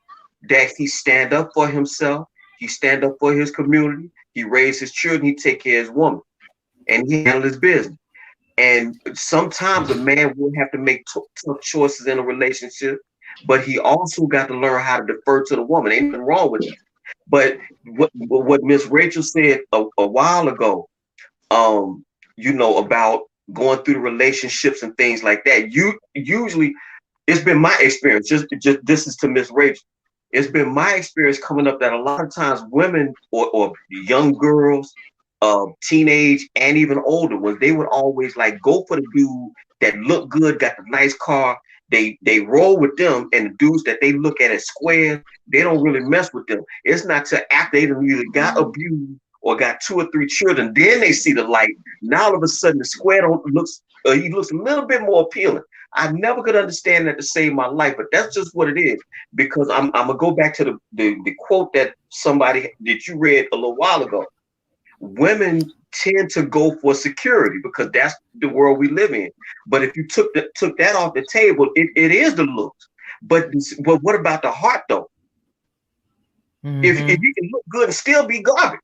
that he stand up for himself, he stand up for his community, he raised his children, he take care of his woman, and he handle his business. And sometimes a man will have to make tough choices in a relationship, but he also got to learn how to defer to the woman. Ain't nothing wrong with that. But what Miss Rachel said a while ago, about going through the relationships and things like that. Usually, it's been my experience. Just this is to Miss Rachel. It's been my experience coming up that a lot of times women or young girls, teenage and even older ones, they would always like go for the dude that look good, got the nice car. They roll with them, and the dudes that they look at as square, they don't really mess with them. It's not till after they either got abused or got 2 or 3 children, then they see the light. Now all of a sudden the square looks a little bit more appealing. I never could understand that to save my life, but that's just what it is. Because I'm gonna go back to the quote that you read a little while ago. Women tend to go for security because that's the world we live in. But if you took that off the table, it is the looks. But what about the heart though? If you can look good and still be garbage.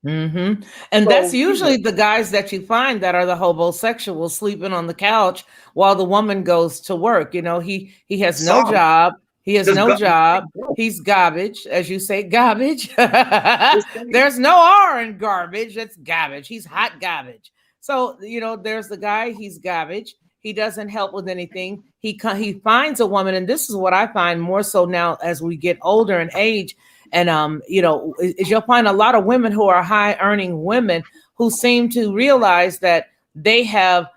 And that's usually the guys that you find that are the homosexuals sleeping on the couch while the woman goes to work. He has no job. He has no job. He's garbage, as you say, garbage. There's no R in garbage. It's garbage. He's hot garbage. So, there's the guy, he's garbage. He doesn't help with anything. He finds a woman, and this is what I find more so now as we get older in age. And, you'll find a lot of women who are high earning women who seem to realize that they have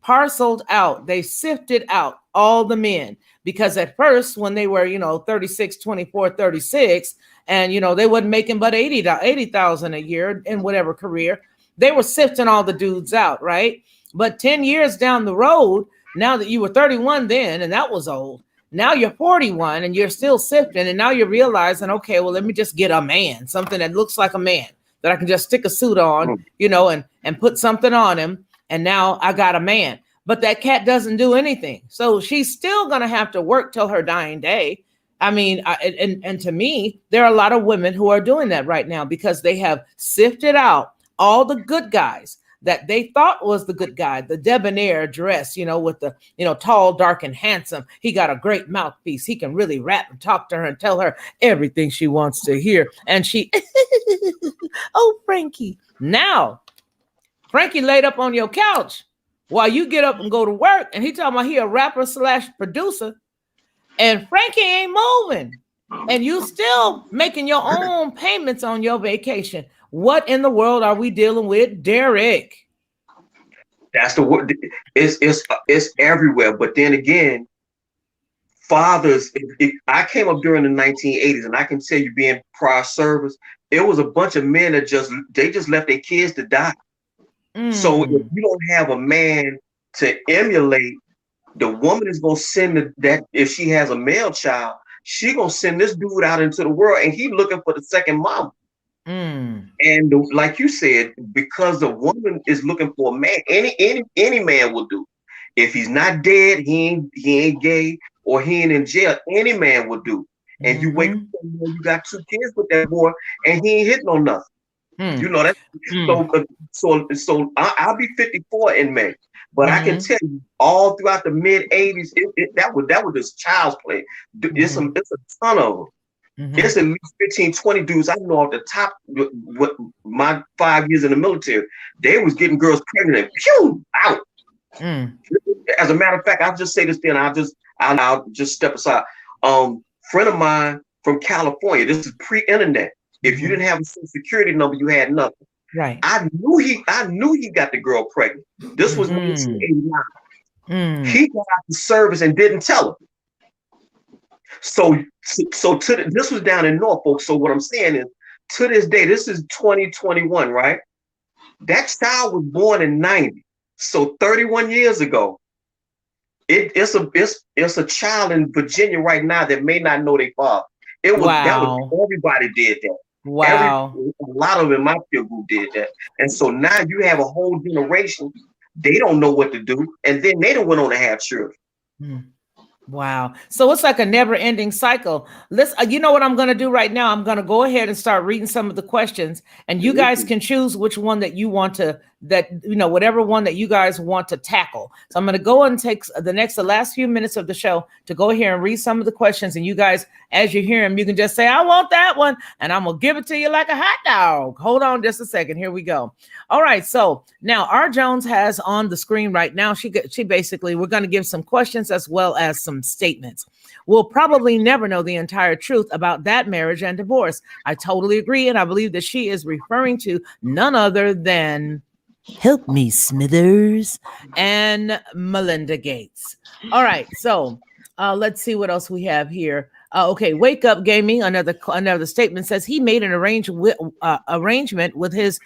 parceled out, they sifted out all the men. Because at first, when they were, 36, 24, 36, and, they wasn't making but 80,000 a year in whatever career, they were sifting all the dudes out, right? But 10 years down the road, now that you were 31 then, and that was old, now you're 41 and you're still sifting, and now you're realizing, okay, well, let me just get a man, something that looks like a man, that I can just stick a suit on, and put something on him, and now I got a man. But that cat doesn't do anything. So she's still going to have to work till her dying day. I mean, and to me, there are a lot of women who are doing that right now because they have sifted out all the good guys that they thought was the good guy, the debonair dress, with the, tall, dark, and handsome. He got a great mouthpiece. He can really rap and talk to her and tell her everything she wants to hear. And she, oh, Frankie. Now, Frankie laid up on your couch while you get up and go to work, and he talking about he a rapper / producer, and Frankie ain't moving, and you still making your own payments on your vacation. What in the world are we dealing with, Derek? That's the word. It's everywhere. But then again, fathers, I came up during the 1980s, and I can tell you, being prior service, it was a bunch of men that just left their kids to die. So if you don't have a man to emulate, the woman is gonna send that if she has a male child, she gonna send this dude out into the world, and he looking for the second mama. And like you said, because the woman is looking for a man, any man will do. If he's not dead, he ain't gay, or he ain't in jail, any man will do. And you wake up and you got 2 kids with that boy, and he ain't hitting on nothing. You know that. So I'll be 54 in May, but I can tell you, all throughout the mid 80s, that was just child's play. It's a ton of them. It's at least 15, 20 dudes I know off the top. What my 5 years in the military, they was getting girls pregnant and pew out. As a matter of fact, I'll just say this, then I'll just step aside. Friend of mine from California. This is pre-internet. If you didn't have a social security number, you had nothing. Right. I knew he got the girl pregnant. This was 1989. He got out the service and didn't tell her. So this was down in Norfolk. So what I'm saying is, to this day, this is 2021, right? That child was born in 90. So 31 years ago, it's a child in Virginia right now that may not know their father. Everybody did that. Wow. A lot of them in my peer group did that. And so now you have a whole generation, they don't know what to do. And then they don't went on to have children. Wow. So it's like a never-ending cycle. You know what I'm going to do right now? I'm going to go ahead and start reading some of the questions, and you guys can choose which one that you want to, whatever one that you guys want to tackle. So I'm going to go and take the last few minutes of the show to go here and read some of the questions. And you guys, as you hear them, you can just say, I want that one, and I'm going to give it to you like a hot dog. Hold on just a second. Here we go. All right. So now R. Jones has on the screen right now, she basically, we're going to give some questions as well as some statements. We'll probably never know the entire truth about that marriage and divorce. I totally agree. And I believe that she is referring to none other than, help me, Smithers, and Melinda Gates. All right. So let's see what else we have here. Okay. Wake Up Gaming. Another statement says he made an arrangement with his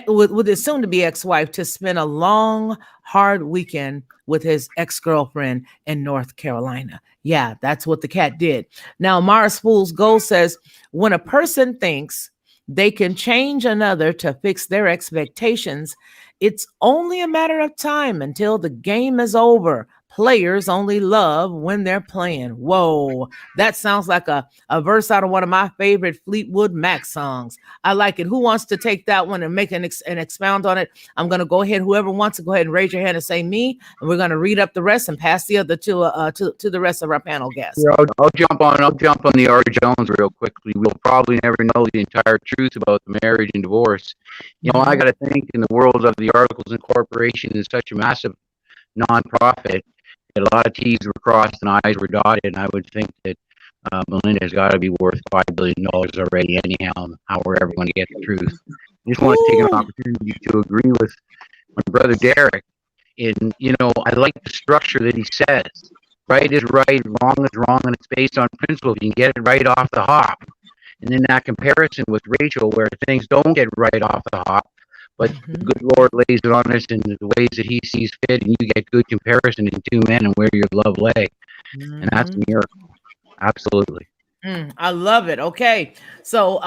with his soon-to-be ex-wife to spend a long, hard weekend with his ex-girlfriend in North Carolina. Yeah, that's what the cat did. Now, Mara Spool's Goal says, when a person thinks they can change another to fix their expectations, it's only a matter of time until the game is over. Players only love when they're playing. Whoa, that sounds like a verse out of one of my favorite Fleetwood Mac songs. I like it. Who wants to take that one and make and expound on it? I'm going to go ahead. Whoever wants to go ahead and raise your hand and say me, and we're going to read up the rest and pass the other to the rest of our panel guests. Yeah, I'll jump on the R. Jones real quickly. We'll probably never know the entire truth about the marriage and divorce. You know, I got to think, in the world of the Articles and Corporation is such a massive nonprofit, a lot of T's were crossed and I's were dotted, and I would think that Melinda's got to be worth $5 billion already anyhow, how we're ever going to get the truth. I just want to take an opportunity to agree with my brother Derek. I like the structure that he says. Right is right, wrong is wrong, and it's based on principle. You can get it right off the hop. And then that comparison with Rachel, where things don't get right off the hop, but the good Lord lays it on us in the ways that he sees fit, and you get good comparison in two men and where your love lay. And that's a miracle. Absolutely. I love it. Okay. So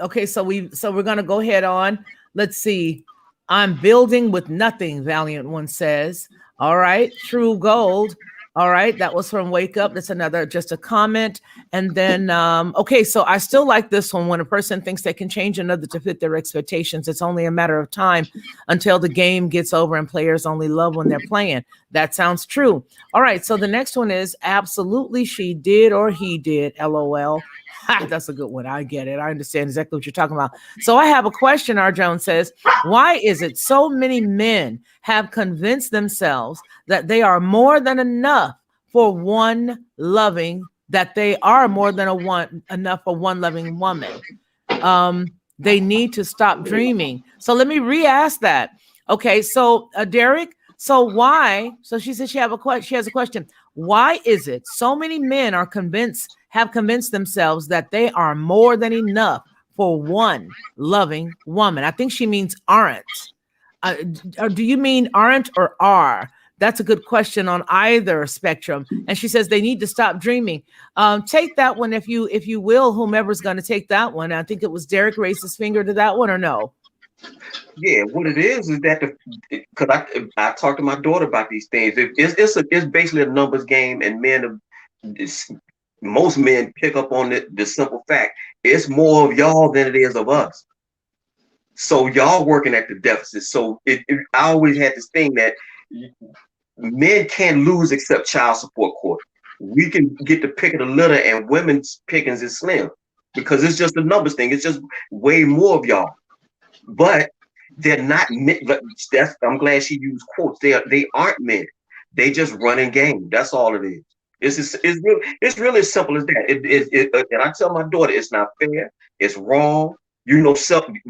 we're gonna go ahead on. Let's see. I'm building with nothing, Valiant One says. All right, True Gold. All right, that was from Wake Up. That's just a comment. And then, okay, so I still like this one. When a person thinks they can change another to fit their expectations, it's only a matter of time until the game gets over and players only love when they're playing. That sounds true. All right, so the next one is absolutely she did or he did, LOL. Ha, that's a good one. I get it. I understand exactly what you're talking about. So I have a question. R. Jones says, why is it so many men have convinced themselves that they are more than enough for one loving, that they are more than enough for one loving woman? They need to stop dreaming. So let me re-ask that. Okay, so Derek, So why? So she said she has a question. Why is it so many men have convinced themselves that they are more than enough for one loving woman? I think she means aren't. Or do you mean aren't or are? That's a good question on either spectrum. And she says they need to stop dreaming. Take that one if you will, whomever's going to take that one. I think it was Derek raised his finger to that one, or no? Yeah, what it is that because I talked to my daughter about these things. It's basically a numbers game, and most men pick up on the simple fact it's more of y'all than it is of us. So y'all working at the deficit. So I always had this thing that men can't lose except child support court. We can get the pick of the litter, and women's pickings is slim because it's just a numbers thing. It's just way more of y'all, but they're not men. I'm glad she used quotes. They aren't men. They just running game. That's all it is. It's really as simple as that. And I tell my daughter, it's not fair. It's wrong. You know,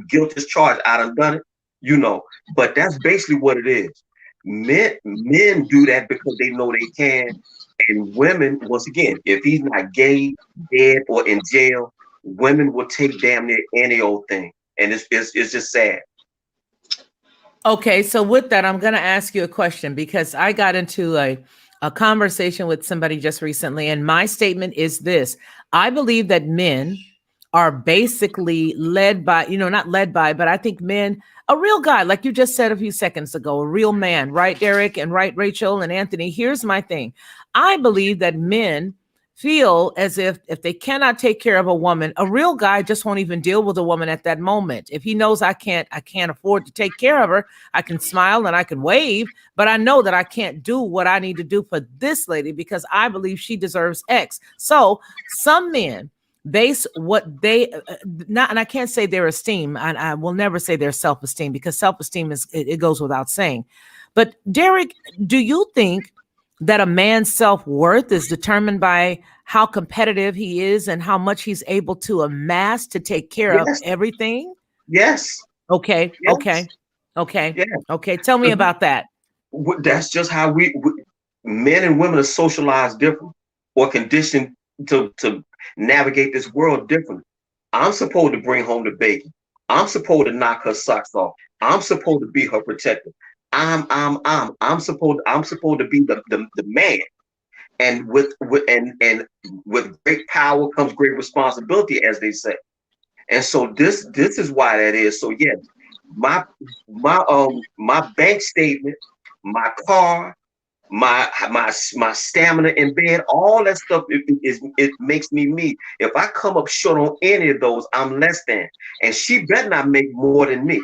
guilt is charged. I done it. But that's basically what it is. Men do that because they know they can, and women, once again, if he's not gay, dead, or in jail, women will take damn near any old thing, and it's just sad. Okay, so with that, I'm going to ask you a question because I got into a conversation with somebody just recently, and my statement is this: I believe that men are basically led by, not led by, but I think men, a real guy, like you just said a few seconds ago, a real man, right, Derek, and right, Rachel and Anthony. Here's my thing. I believe that men feel as if they cannot take care of a woman, a real guy just won't even deal with a woman at that moment. If he knows I can't afford to take care of her, I can smile and I can wave, but I know that I can't do what I need to do for this lady because I believe she deserves X. So some men base what they not, and I can't say their esteem, and I will never say their self-esteem because self-esteem it goes without saying. But Derek, do you think that a man's self-worth is determined by how competitive he is and how much he's able to amass to take care of everything? Yes. Okay. Yes. Okay. Yeah. Okay. Tell me about that. That's just how we men and women are socialized different or conditioned to navigate this world differently. I'm supposed to bring home the bacon. I'm supposed to knock her socks off. I'm supposed to be her protector. I'm supposed to be the man. And with great power comes great responsibility, as they say. And so this is why that is. So yeah, my bank statement, my car, my stamina in bed, all that stuff it makes me me. If I come up short on any of those, I'm less than. And she better not make more than me.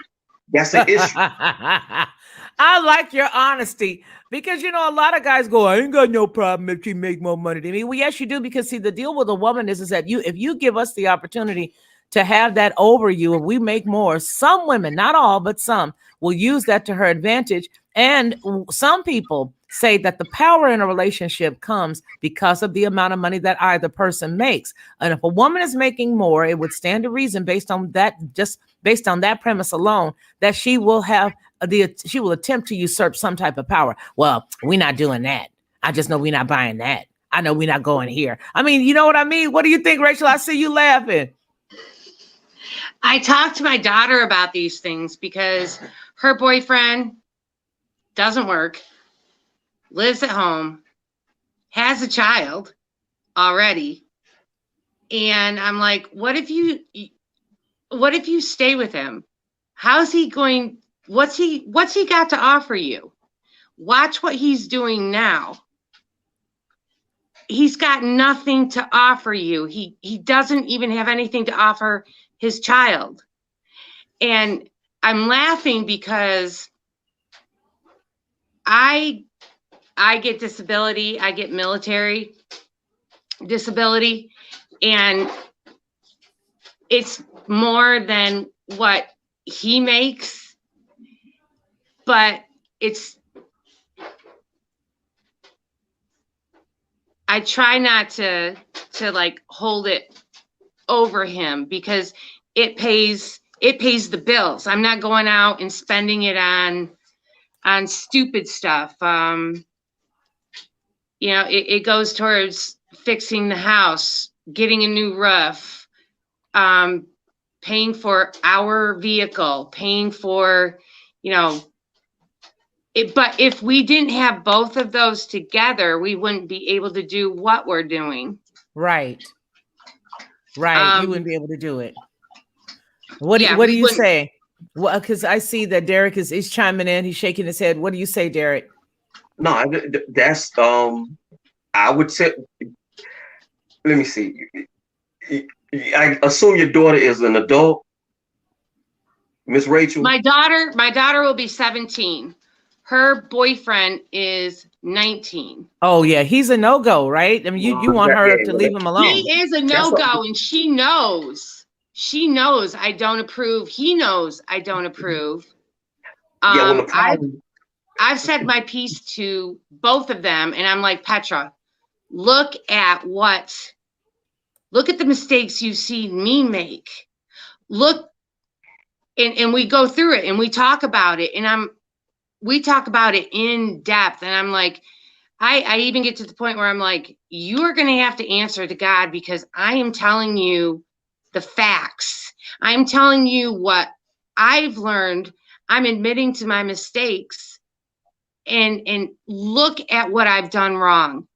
That's an issue. I like your honesty because, a lot of guys go, I ain't got no problem if she make more money than me. Well, yes, you do. Because see, the deal with a woman is that if you give us the opportunity to have that over you, if we make more, some women, not all, but some will use that to her advantage. And some people say that the power in a relationship comes because of the amount of money that either person makes. And if a woman is making more, it would stand to reason based on that, just based on that premise alone, that she will attempt to usurp some type of power. Well, we're not doing that. I just know we're not buying that. I know we're not going here. I mean, you know what I mean? What do you think, Rachel? I see you laughing. I talked to my daughter about these things because her boyfriend doesn't work, lives at home, has a child already. And I'm like, what if you stay with him? How's he going? What's he got to offer you? Watch what he's doing now. He's got nothing to offer you. He doesn't even have anything to offer his child. And I'm laughing because I get disability, I get military disability, and it's more than what he makes, but I try not to like hold it over him because it pays the bills. I'm not going out and spending it on on stupid stuff. You know, it goes towards fixing the house, getting a new roof, paying for our vehicle, paying for, you know, but if we didn't have both of those together, we wouldn't be able to do what we're doing. Right. Right. You wouldn't be able to do it. What do you say? Well, because I see that Derek is chiming in. He's shaking his head. What do you say, Derek? No, that's I would say. Let me see. I assume your daughter is an adult, Miss Rachel. My daughter will be 17. Her boyfriend is 19. Oh yeah, he's a no-go, right? I mean, you want her to leave him alone. He is a no-go, and she knows. She knows I don't approve. He knows I don't approve. I've said my piece to both of them, and I'm like, Petra, look at the mistakes you see me make. Look, and we go through it and we talk about it, and we talk about it in depth. And I'm like, I even get to the point where I'm like, you are going to have to answer to God, because I am telling you the facts. I'm telling you what I've learned. I'm admitting to my mistakes, and look at what I've done wrong.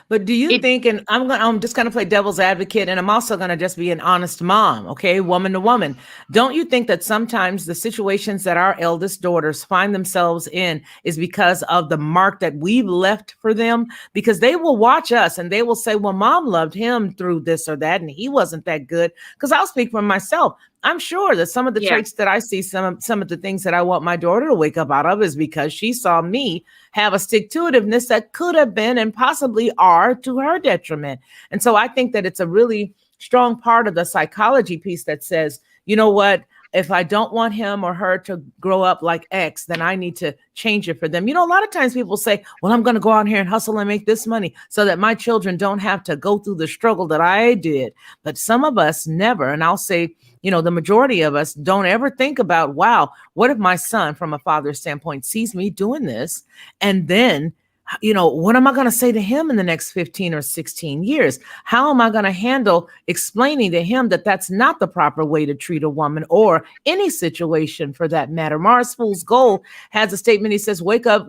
But do you think, and I'm just going to play devil's advocate, and I'm also going to just be an honest mom, okay, woman to woman. Don't you think that sometimes the situations that our eldest daughters find themselves in is because of the mark that we've left for them? Because they will watch us and they will say, well, mom loved him through this or that, and he wasn't that good. Because I'll speak for myself. I'm sure that some of the traits that I see, some of the things that I want my daughter to wake up out of is because she saw me have a stick-to-itiveness that could have been and possibly are to her detriment. And so I think that it's a really strong part of the psychology piece that says, you know what, if I don't want him or her to grow up like X, then I need to change it for them. You know, a lot of times people say, well, I'm going to go out here and hustle and make this money so that my children don't have to go through the struggle that I did. But some of us never. And I'll say, you know, the majority of us don't ever think about, wow, what if my son from a father's standpoint sees me doing this? And then, you know, what am I going to say to him in the next 15 or 16 years? How am I going to handle explaining to him that that's not the proper way to treat a woman or any situation for that matter? Mars Fool's Gold has a statement. He says, wake up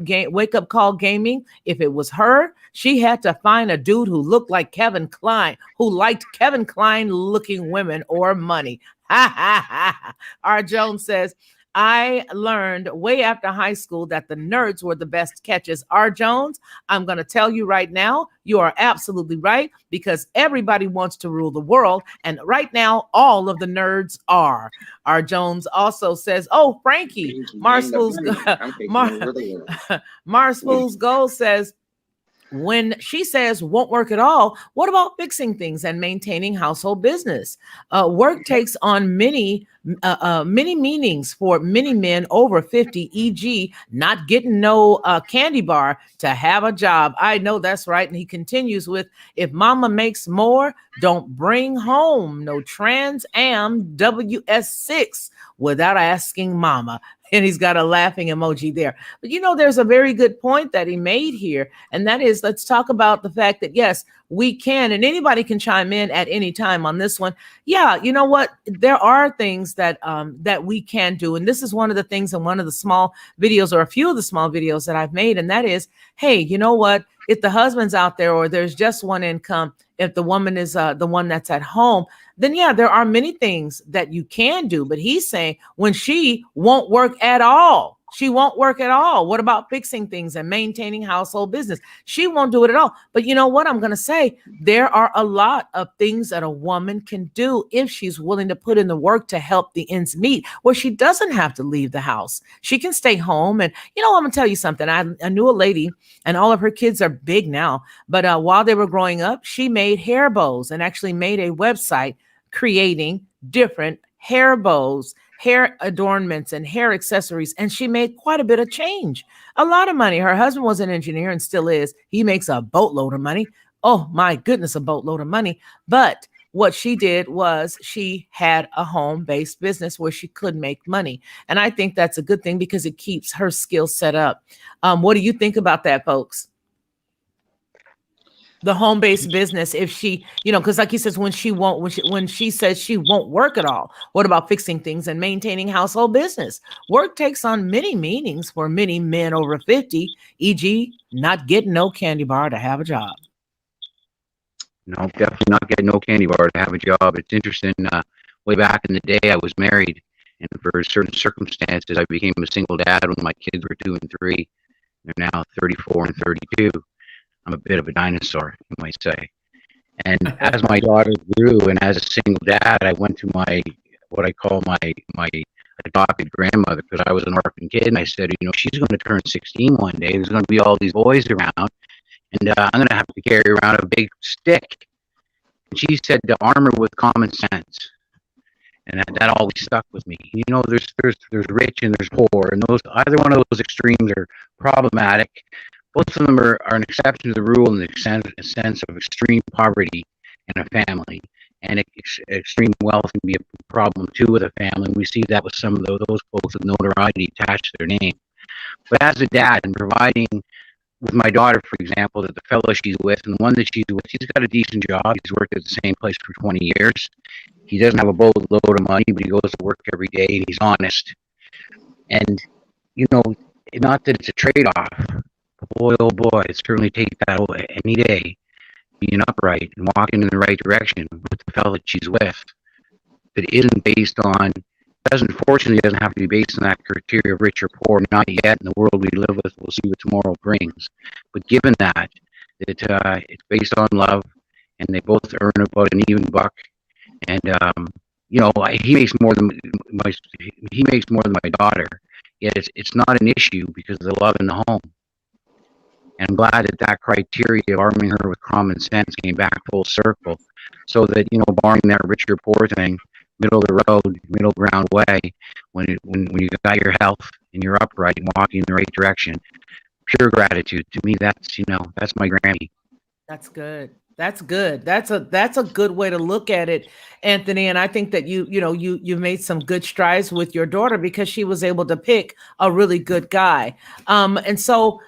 call gaming. If it was her, she had to find a dude who looked like Kevin Kline, who liked Kevin Kline looking women or money. Ha ha ha. R. Jones says, I learned way after high school that the nerds were the best catches. R. Jones, I'm going to tell you right now, you are absolutely right, because everybody wants to rule the world. And right now, all of the nerds are. R. Jones also says, oh, Frankie, Mars Fool's Gold says, when she says won't work at all, what about fixing things and maintaining household business? Work takes on many meanings for many men over 50, e.g. not getting no candy bar to have a job. I know that's right. And he continues with, if mama makes more, don't bring home no Trans Am WS6 without asking mama. And he's got a laughing emoji there. But, you know, there's a very good point that he made here. And that is, let's talk about the fact that, yes, we can, and anybody can chime in at any time on this one. Yeah, you know what? There are things that that we can do. And this is one of the things in one of the small videos, or a few of the small videos that I've made. And that is, hey, you know what? If the husband's out there or there's just one income, if the woman is the one that's at home, then yeah, there are many things that you can do. But he's saying when she won't work at all, she won't work at all. What about fixing things and maintaining household business? She won't do it at all. But you know what I'm going to say? There are a lot of things that a woman can do if she's willing to put in the work to help the ends meet, where she doesn't have to leave the house. She can stay home. And, you know, I'm going to tell you something. I knew a lady, and all of her kids are big now. But while they were growing up, she made hair bows and actually made a website creating different hair bows, hair adornments, and hair accessories. And she made quite a bit of change, a lot of money. Her husband was an engineer and still is. He makes a boatload of money. Oh my goodness, a boatload of money. But what she did was she had a home-based business where she could make money. And I think that's a good thing because it keeps her skill set up. What do you think about that, folks? The home-based business, if she, because like he says, when she says she won't work at all, what about fixing things and maintaining household business? Work takes on many meanings for many men over 50, e.g. not getting no candy bar to have a job. No, definitely not getting no candy bar to have a job. It's interesting. Way back in the day, I was married, and for certain circumstances, I became a single dad when my kids were 2 and 3. They're now 34 and 32. I'm a bit of a dinosaur, you might say. And as my daughter grew, and as a single dad, I went to what I call my adopted grandmother, because I was an orphan kid, and I said, she's going to turn 16 one day. There's going to be all these boys around, and I'm going to have to carry around a big stick. And she said to arm her with common sense. And that always stuck with me. There's rich and there's poor, and either one of those extremes are problematic. Both of them are an exception to the rule in the sense of extreme poverty in a family, and extreme wealth can be a problem too with a family. We see that with some of those folks with notoriety attached to their name. But as a dad, and providing with my daughter, for example, that the fellow she's with and the one that she's with, he's got a decent job. He's worked at the same place for 20 years. He doesn't have a boatload of money, but he goes to work every day and he's honest. And, not that it's a trade-off. Boy, oh boy, it certainly takes that away any day, being upright and walking in the right direction with the fellow that she's with. That unfortunately doesn't have to be based on that criteria of rich or poor, not yet in the world we live with. We'll see what tomorrow brings. But given that it's based on love, and they both earn about an even buck, and he makes more than my daughter, yet it's not an issue because of the love in the home. And I'm glad that criteria of arming her with common sense came back full circle, so that, barring that rich or poor thing, middle of the road, middle ground way, when you got your health and you're upright and walking in the right direction, pure gratitude. To me, that's my Grammy. That's good. That's good. That's a good way to look at it, Anthony. And I think that you made some good strides with your daughter because she was able to pick a really good guy. And so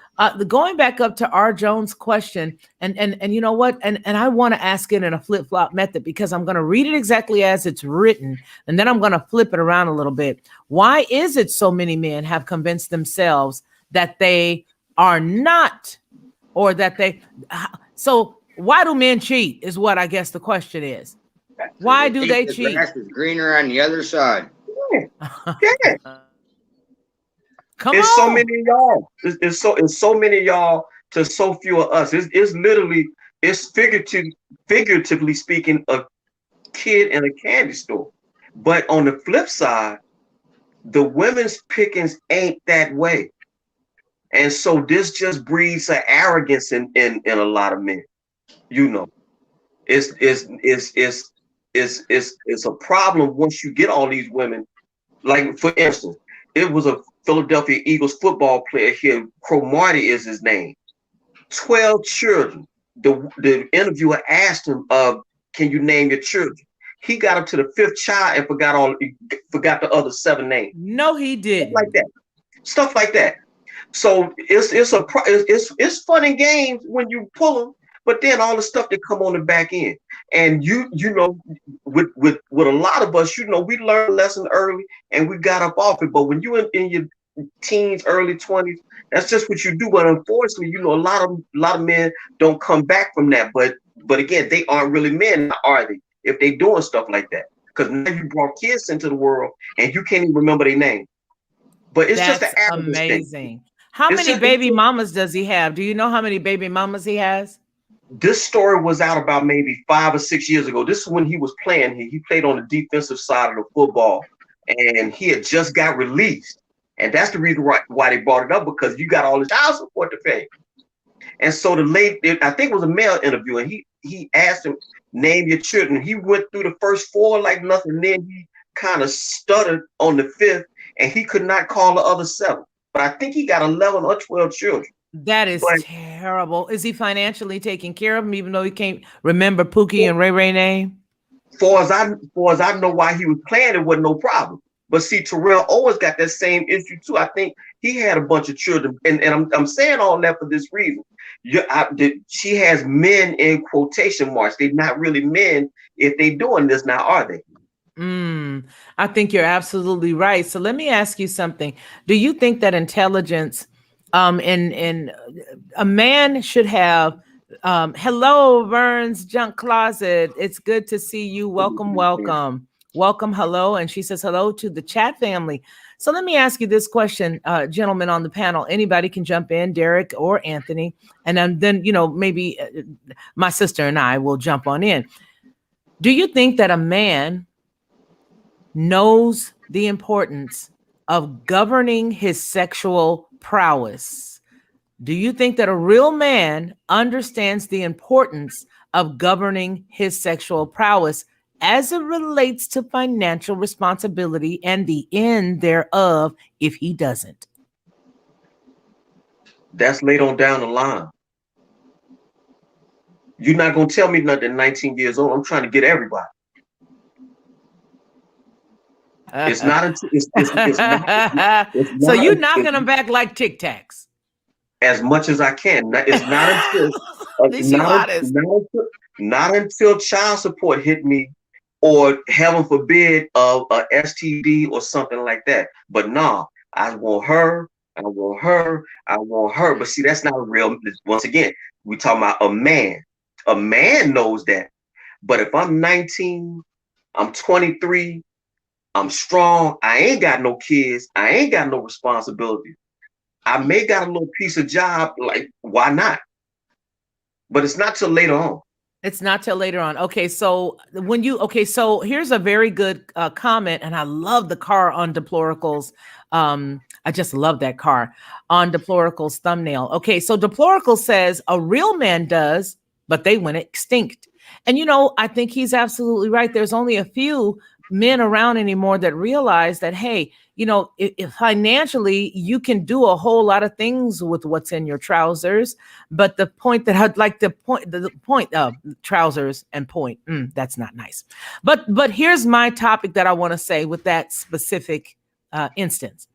going back up to R. Jones' question, and you know what? And I want to ask it in a flip-flop method because I'm going to read it exactly as it's written, and then I'm going to flip it around a little bit. Why is it so many men have convinced themselves that they are not, or that so why do men cheat is what I guess the question is. Why do they cheat? The grass is greener on the other side. Yeah. Come it's on. So many of y'all. It's so many of y'all to so few of us. It's figuratively speaking, a kid in a candy store. But on the flip side, the women's pickings ain't that way. And so this just breeds an arrogance in a lot of men. It's a problem once you get all these women. Like, for instance, it was a Philadelphia Eagles football player here. Cromartie is his name. 12 children. The interviewer asked him, "Can you name your children?" He got up to the 5th child and forgot the other 7 names. No, he didn't. Stuff like that. So it's fun and games when you pull them, but then all the stuff that come on the back end, and with a lot of us, we learned a lesson early and we got up off it. But when you in your teens, early 20s, that's just what you do. But unfortunately, a lot of men don't come back from that. But again, they aren't really men, are they? If they doing stuff like that, because now you brought kids into the world and you can't even remember their name. But it's just amazing. Thing. How many baby mamas does he have? Do you know how many baby mamas he has? This story was out about maybe 5 or 6 years ago. This is when he was playing. He played on the defensive side of the football, and he had just got released. And that's the reason why they brought it up, because you got all the child support to pay. And so the lady, I think it was a male interview, and he asked him, "Name your children." He went through the first 4 like nothing. Then he kind of stuttered on the 5th, and he could not call the other 7. But I think he got 11 or 12 children. That is terrible. Is he financially taking care of them, even though he can't remember Pookie and Ray Ray name? far as I know, why he was playing, it wasn't no problem. But see, Terrell Owens got that same issue too. I think he had a bunch of children, and I'm saying all that for this reason. She has men in quotation marks. They're not really men if they doing this now, are they? I think you're absolutely right. So let me ask you something. Do you think that intelligence, in a man should have? Hello, Vern's Junk Closet. It's good to see you. Welcome, welcome, welcome. Hello, and she says hello to the chat family. So let me ask you this question, gentlemen on the panel. Anybody can jump in, Derek or Anthony, and then maybe my sister and I will jump on in. Do you think that a man knows the importance of governing his sexual prowess? Do you think that a real man understands the importance of governing his sexual prowess as it relates to financial responsibility and the end thereof if he doesn't? That's late on down the line. You're not going to tell me nothing 19 years old. I'm trying to get everybody. It's not until so you're knocking them back like Tic Tacs. As much as I can. It's not until not until child support hit me, or heaven forbid a STD or something like that. But no, I want her. I want her. I want her. But see, that's not real. Once again, we talking about a man. A man knows that. But if I'm 19, I'm 23. I'm strong. I ain't got no kids. I ain't got no responsibility. I may got a little piece of job. Like, why not? But it's not till later on. It's not till later on. Okay, so so here's a very good comment, and I love the car on Deploracle's. I just love that car on Deploracle's thumbnail. Okay, so Deplorable says a real man does, but they went extinct. And I think he's absolutely right. There's only a few men around anymore that realize that, hey, if financially you can do a whole lot of things with what's in your trousers, but the point that I'd like the point of trousers and point, that's not nice. But here's my topic that I want to say with that specific instance,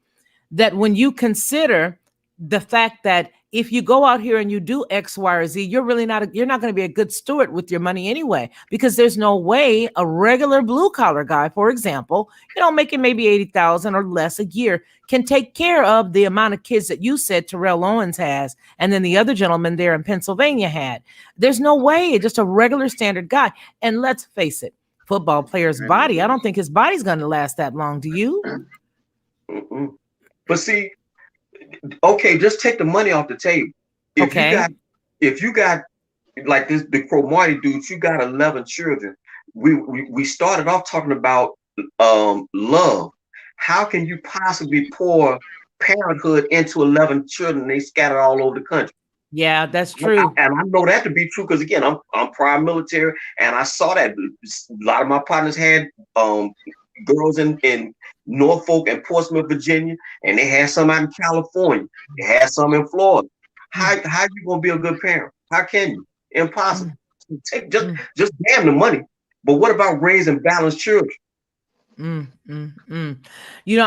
that when you consider the fact that if you go out here and you do X, Y, or Z, you're not going to be a good steward with your money anyway, because there's no way a regular blue collar guy, for example, making maybe 80,000 or less a year, can take care of the amount of kids that you said Terrell Owens has, and then the other gentleman there in Pennsylvania had. There's no way, just a regular standard guy. And let's face it, football player's body, I don't think his body's going to last that long. Do you? Mm-mm. But see, okay, just take the money off the table. If you got like this Big Pro Marty dude, you got 11 children. We started off talking about love. How can you possibly pour parenthood into 11 children? They scattered all over the country. Yeah, that's true. And I know that to be true because again, I'm prior military, and I saw that a lot of my partners had girls in Norfolk and Portsmouth, Virginia, and they had some out in California. They had some in Florida. How you gonna be a good parent? How can you? Impossible. Take just damn the money. But what about raising balanced children? I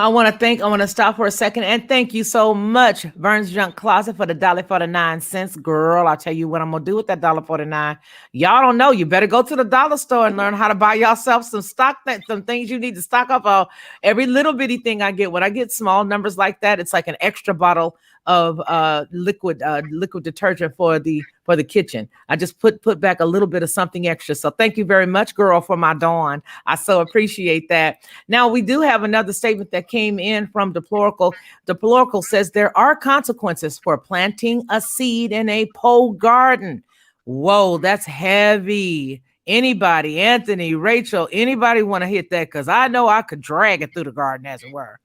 want to stop for a second and thank you so much, Vern's Junk Closet, for the $1.49. Girl, I'll tell you what I'm gonna do with that $1.49. Y'all don't know. You better go to the dollar store and learn how to buy yourself some some things you need to stock up on. Every little bitty thing I get, when I get small numbers like that, it's like an extra bottle of liquid detergent for the kitchen. I just put back a little bit of something extra. So thank you very much, girl, for my dawn. I so appreciate that. Now we do have another statement that came in from Deplorable. Deplorable says there are consequences for planting a seed in a pole garden. Whoa, that's heavy. Anybody, Anthony, Rachel, anybody want to hit that? Because I know I could drag it through the garden, as it were.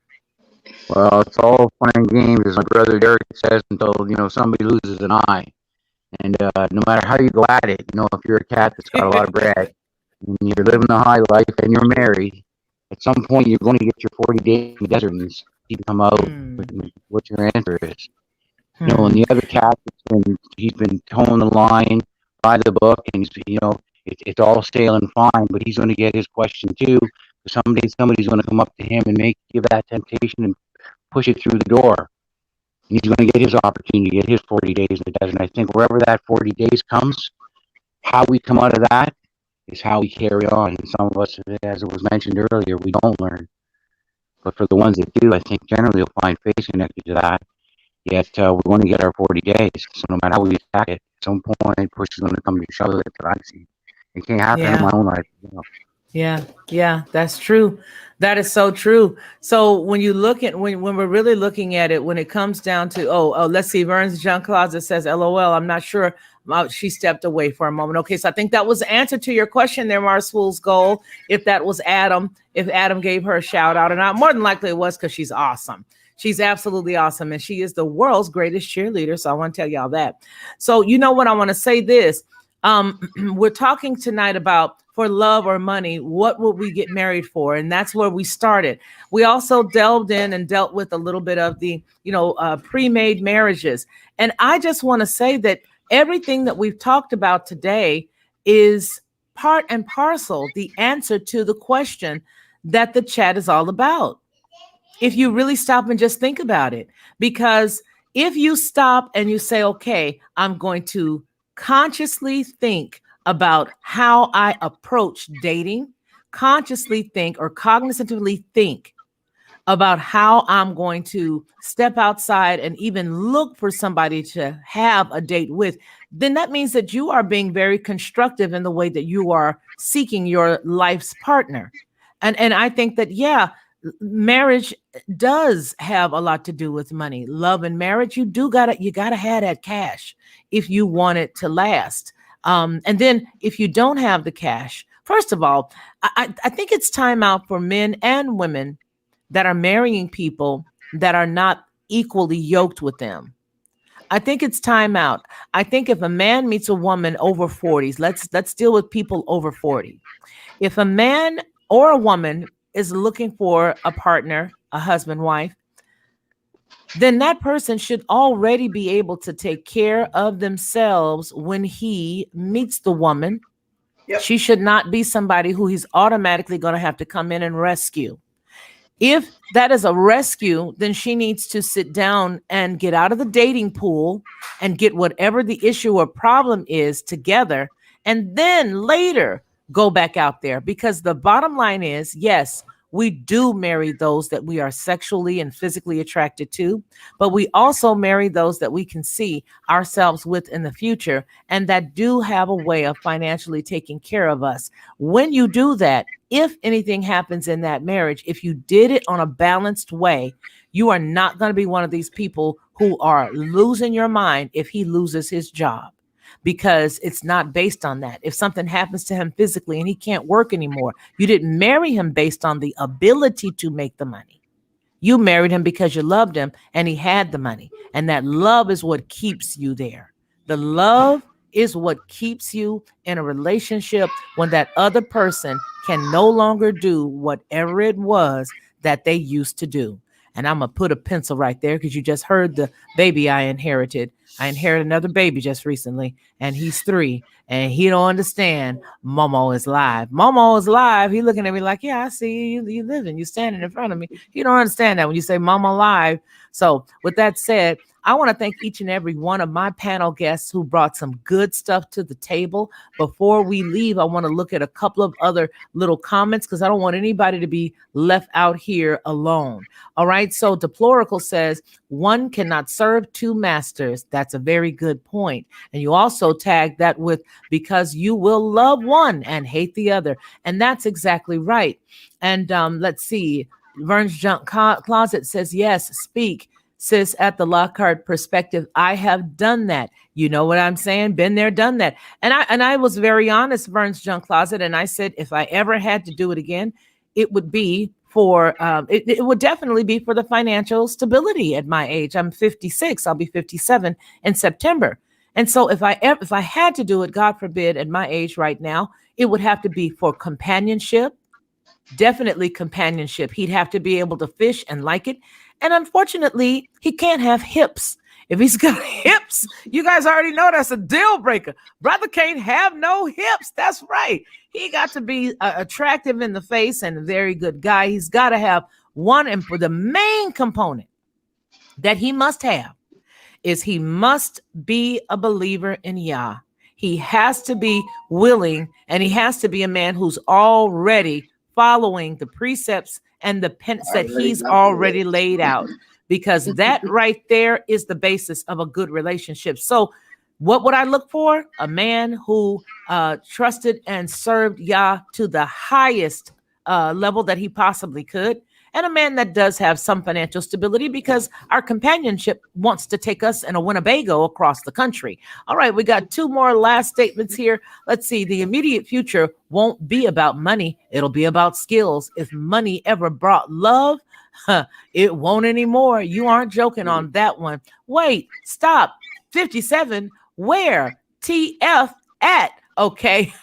Well, it's all fun and games, as my brother Derek says, until somebody loses an eye. And no matter how you go at it, if you're a cat that's got a lot of bread, and you're living a high life, and you're married, at some point you're going to get your 40 days in the desert and you can come out with what your answer is. And the other cat, he's been towing the line by the book, and it's all sailing fine, but he's going to get his question too. Someday somebody's going to come up to him and give that temptation and push it through the door. And he's going to get his opportunity, get his 40 days in the desert. And I think wherever that 40 days comes, how we come out of that is how we carry on. And some of us, as it was mentioned earlier, we don't learn. But for the ones that do, I think generally you'll find faith connected to that. Yet we're going to get our 40 days. So no matter how we attack it, at some point, push is going to come to shove it that I see. It can't happen in my own life. Yeah, that's true. That is so true. So when you look at when we're really looking at it, when it comes down to let's see, Vern's Junk Closet says, LOL, I'm not sure. She stepped away for a moment. Okay, so I think that was the answer to your question there, Mars Fool's Goal. If that was Adam, if Adam gave her a shout out, and more than likely it was because she's awesome. She's absolutely awesome, and she is the world's greatest cheerleader. So I want to tell y'all that. So you know what, I want to say this. We're talking tonight about for love or money, what would we get married for? And that's where we started. We also delved in and dealt with a little bit of the, pre-made marriages. And I just want to say that everything that we've talked about today is part and parcel the answer to the question that the chat is all about. If you really stop and just think about it, because if you stop and you say, okay, I'm going to consciously think about how I approach dating, consciously think or cognitively think about how I'm going to step outside and even look for somebody to have a date with, then that means that you are being very constructive in the way that you are seeking your life's partner. And I think that, marriage does have a lot to do with money. Love and marriage, you gotta have that cash if you want it to last. And then if you don't have the cash, first of all, I think it's time out for men and women that are marrying people that are not equally yoked with them. I think it's time out. I think if a man meets a woman over 40s, let's deal with people over 40. If a man or a woman is looking for a partner, a husband, wife, then that person should already be able to take care of themselves when he meets the woman. Yep. She should not be somebody who he's automatically going to have to come in and rescue. If that is a rescue, then she needs to sit down and get out of the dating pool and get whatever the issue or problem is together, and then later go back out there. Because the bottom line is, yes, we do marry those that we are sexually and physically attracted to, but we also marry those that we can see ourselves with in the future and that do have a way of financially taking care of us. When you do that, if anything happens in that marriage, if you did it on a balanced way, you are not going to be one of these people who are losing your mind if he loses his job. Because it's not based on that. If something happens to him physically and he can't work anymore, you didn't marry him based on the ability to make the money. You married him because you loved him and he had the money. And that love is what keeps you there. The love is what keeps you in a relationship when that other person can no longer do whatever it was that they used to do. And I'm going to put a pencil right there because you just heard the baby I inherited. I inherited another baby just recently, and he's 3, and he don't understand Momo is live. Momo is live. He looking at me like, yeah, I see you. You living. You standing in front of me. He don't understand that when you say Momo live. So with that said, I want to thank each and every one of my panel guests who brought some good stuff to the table. Before we leave, I want to look at a couple of other little comments because I don't want anybody to be left out here alone. All right. So Deplorical says, one cannot serve 2 masters. That's a very good point. And you also tag that with because you will love one and hate the other. And that's exactly right. And let's see. Vern's Junk Closet says, yes, speak. Sis, at the Lockhart perspective, I have done that. You know what I'm saying? Been there, done that. And I was very honest, Vern's Junk Closet, and I said if I ever had to do it again, it would be for it would definitely be for the financial stability at my age. I'm 56. I'll be 57 in September. And so if I had to do it, God forbid, at my age right now, it would have to be for companionship. Definitely companionship. He'd have to be able to fish and like it. And unfortunately, he can't have hips If he's got hips, you guys already know that's a deal breaker. Brother can't have no hips. That's right. He got to be attractive in the face and a very good guy. He's got to have one, and for the main component that he must have is he must be a believer in Yah. He has to be willing, and he has to be a man who's already following the precepts and the penance that he's already laid out, because that right there is the basis of a good relationship. So what would I look for? A man who trusted and served Yah to the highest level that he possibly could, and a man that does have some financial stability, because our companionship wants to take us in a Winnebago across the country. All right, we got two more last statements here. Let's see. The immediate future won't be about money. It'll be about skills. If money ever brought love, it won't anymore. You aren't joking on that one. Wait, stop. 57, where? TF at? Okay.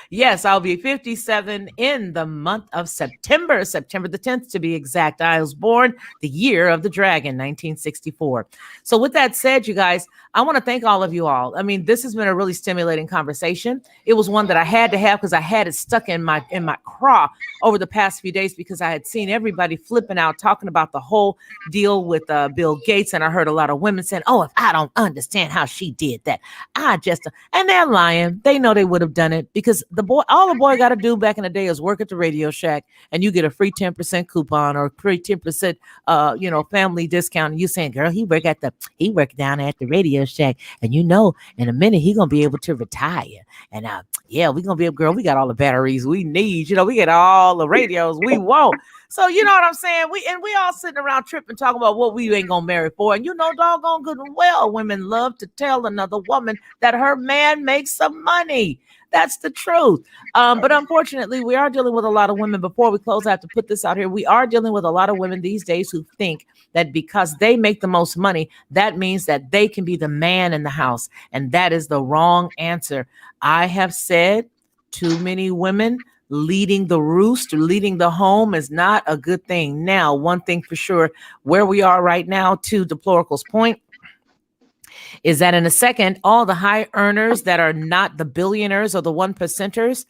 Yes, I'll be 57 in the month of September, September the 10th to be exact. I was born the year of the dragon, 1964. So with that said, you guys, I want to thank all of you all. I mean, this has been a really stimulating conversation. It was one that I had to have because I had it stuck in my craw over the past few days, because I had seen everybody flipping out, talking about the whole deal with Bill Gates. And I heard a lot of women saying, oh, if I don't understand how she did that, and they're lying. They know they would have done it, because all the boy got to do back in the day is work at the Radio Shack, and you get a free 10% coupon or free 10%, family discount. And you saying, girl, he work down at the Radio Shack, and in a minute he gonna be able to retire. And we're gonna be able, girl, we got all the batteries we need. We get all the radios we want. So you know what I'm saying? We all sitting around tripping, talking about what we ain't gonna marry for. And doggone good and well, women love to tell another woman that her man makes some money. That's the truth. But unfortunately, we are dealing with a lot of women. Before we close, I have to put this out here. We are dealing with a lot of women these days who think that because they make the most money, that means that they can be the man in the house. And that is the wrong answer. I have said too many women leading the roost or leading the home is not a good thing. Now, one thing for sure, where we are right now, to Deploracle's point, is that in a second, all the high earners that are not the billionaires or the 1%ers,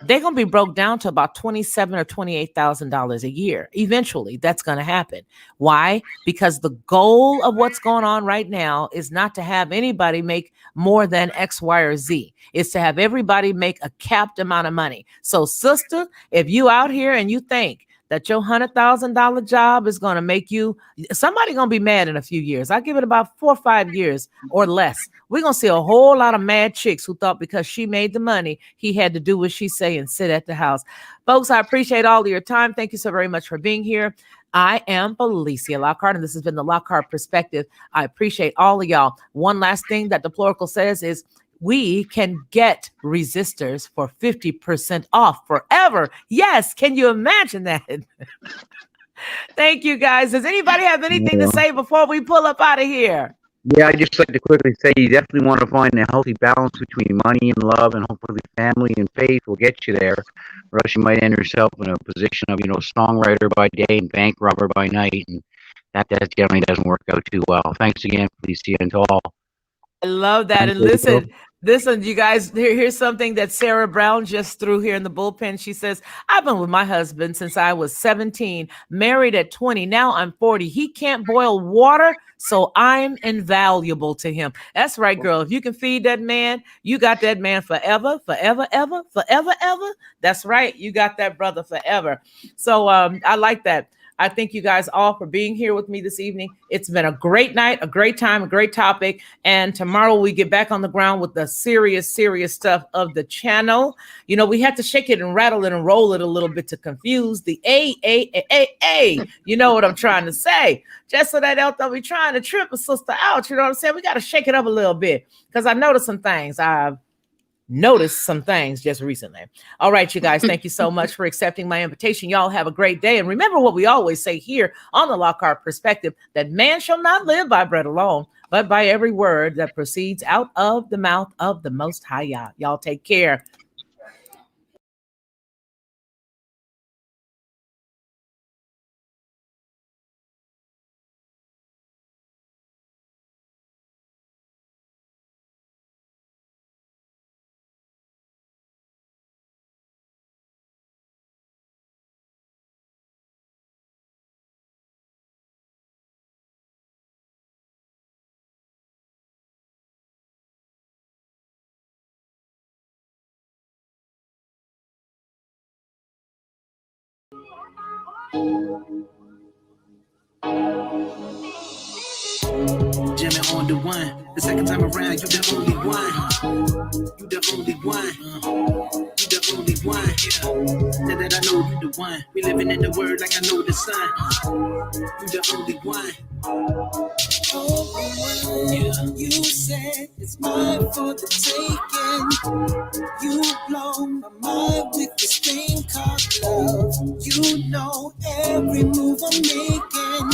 they're going to be broke down to about $27,000 or $28,000 a year. Eventually, that's going to happen. Why? Because the goal of what's going on right now is not to have anybody make more than X, Y, or Z. It's to have everybody make a capped amount of money. So, sister, if you out here and you think that your $100,000 job is going to make you, somebody going to be mad in a few years. I give it about 4 or 5 years or less. We're going to see a whole lot of mad chicks who thought because she made the money, he had to do what she say and sit at the house. Folks, I appreciate all of your time. Thank you so very much for being here. I am Felicia Lockhart, and this has been the Lockhart Perspective. I appreciate all of y'all. One last thing that Deplorable says is, we can get resistors for 50% off forever. Yes. Can you imagine that? Thank you, guys. Does anybody have anything to say before we pull up out of here? Yeah, I just like to quickly say you definitely want to find a healthy balance between money and love, and hopefully family and faith will get you there. Or else you might end yourself in a position of, songwriter by day and bank robber by night. And that generally doesn't work out too well. Thanks again, Felicia, and to all. I love that. And listen, you guys, here's something that Sarah Brown just threw here in the bullpen. She says, I've been with my husband since I was 17, married at 20. Now I'm 40. He can't boil water, so I'm invaluable to him. That's right, girl. If you can feed that man, you got that man forever, forever, ever, forever, ever. That's right. You got that brother forever. So I like that. I thank you guys all for being here with me this evening. It's been a great night, a great time, a great topic. And tomorrow we get back on the ground with the serious stuff of the channel. We had to shake it and rattle it and roll it a little bit to confuse the A. You know what I'm trying to say? Just so that else don't be trying to trip a sister out. You know what I'm saying? We got to shake it up a little bit, because I noticed some things. I've noticed some things just recently. All right, you guys, thank you so much for accepting my invitation. Y'all have a great day. And remember what we always say here on the Lockhart Perspective, that man shall not live by bread alone, but by every word that proceeds out of the mouth of the Most High Yah. Y'all take care. Jamming on the one. The second time around, you the only one. You the only one. You the only one. Yeah. Now that I know you the one. We living in the word like I know the sun. You the only one. Yeah. You said it's mine for the taking. You blow my mind with this thing called love. You know every move I'm making.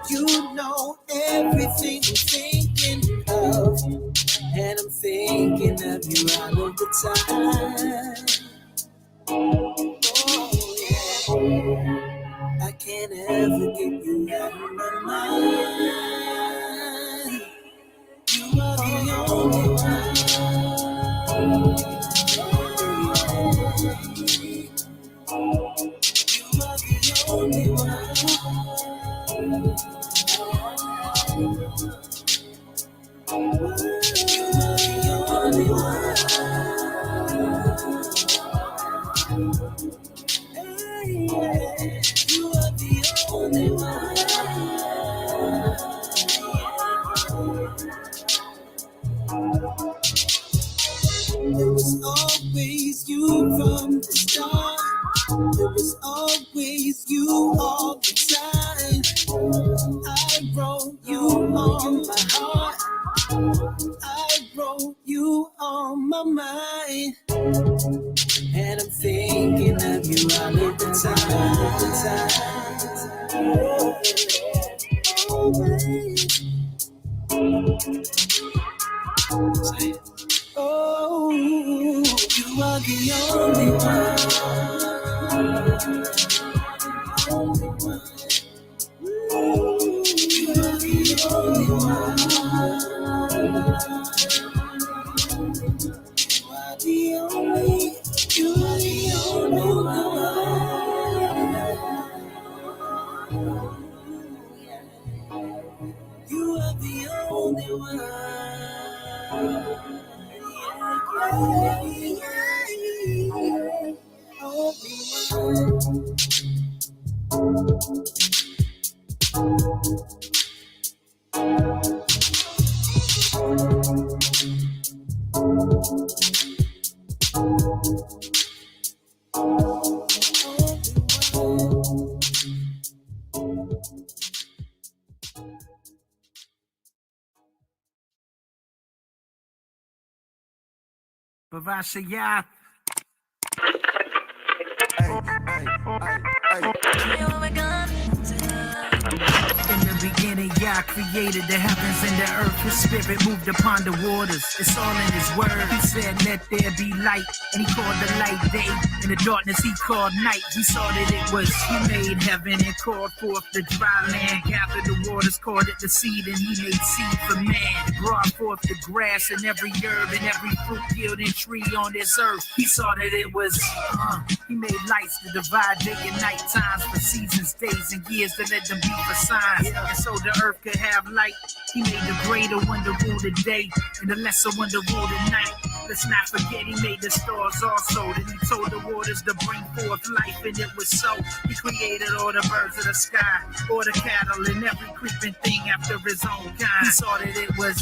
You know everything I'm thinking of. And I'm thinking of you all of the time. Oh, yeah. I can't ever get you out of my mind. You are the only one. You are the only one. It was always you from the start. It was always you all the time. I wrote you on my heart. I wrote you on my mind. And I'm thinking of you all of the time. Always. Oh, you are the only one. You are the only one. You are the only. You are the only one. You are the only one. Bavashaya. In the beginning, Yah created the heavens and the earth. His spirit moved upon the waters. It's all in his word. He said, let there be light. And he called the light day. And the darkness he called night. He saw that it was. He made heaven and called forth the dry land. Gathered the waters, called it the seed. And he made seed for man. Brought forth the grass and every herb and every fruit yielding tree on this earth. He saw that it was. He made lights to divide day and night times for seasons, days, and years to let them be for signs. And so the earth could have light. He made the greater one to rule the day and the lesser one to rule the night. Let's not forget he made the stars also. Then he told the waters to bring forth life, and it was so. He created all the birds of the sky, all the cattle and every creeping thing after his own kind. He saw that it was.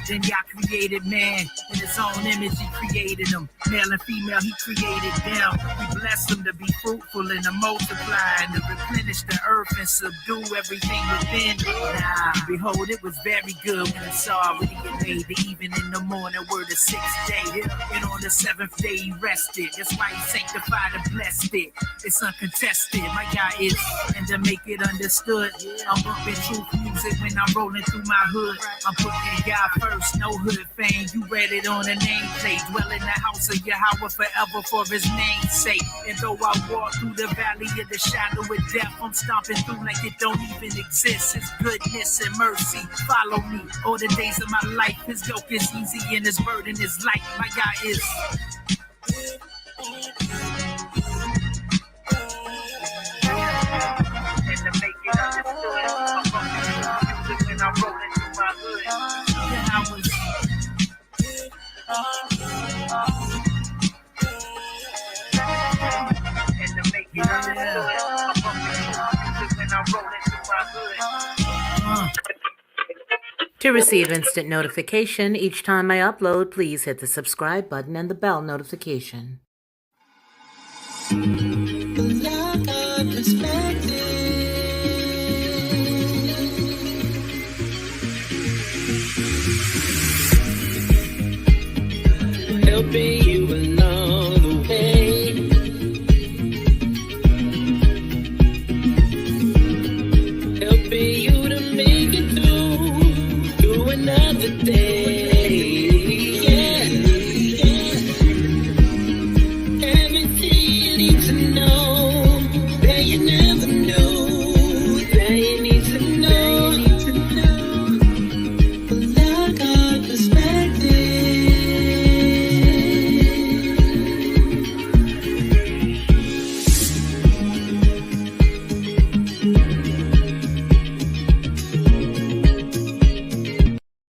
Then Yah created man. In his own image he created them. Male and female he created them. He blessed them to be fruitful and to multiply and to replenish the earth and subdue everything within. Now, behold, it was very good when he saw what he had made. The even in the morning were the sixth day. And on the seventh day he rested. That's why he sanctified and blessed it. It's uncontested. My Yah is, and to make it understood, I'm bumping truth music when I'm rolling through my hood. I'm putting Yah first, no hood fame. You read it on the nameplate. Dwell in the house of Yahweh forever for his name's sake. And though I walk through the valley of the shadow of death, I'm stomping through like it don't even exist. His goodness and mercy follow me all the days of my life. His yoke is easy and his burden is light. My God is. And to make it understood, I'm bumping music when I'm rolling through my hood. Yeah, I was. And to make it understood, To receive instant notification each time I upload, please hit the subscribe button and the bell notification. Lockhart perspective. Helping you along the way. Helping you to make it through another day.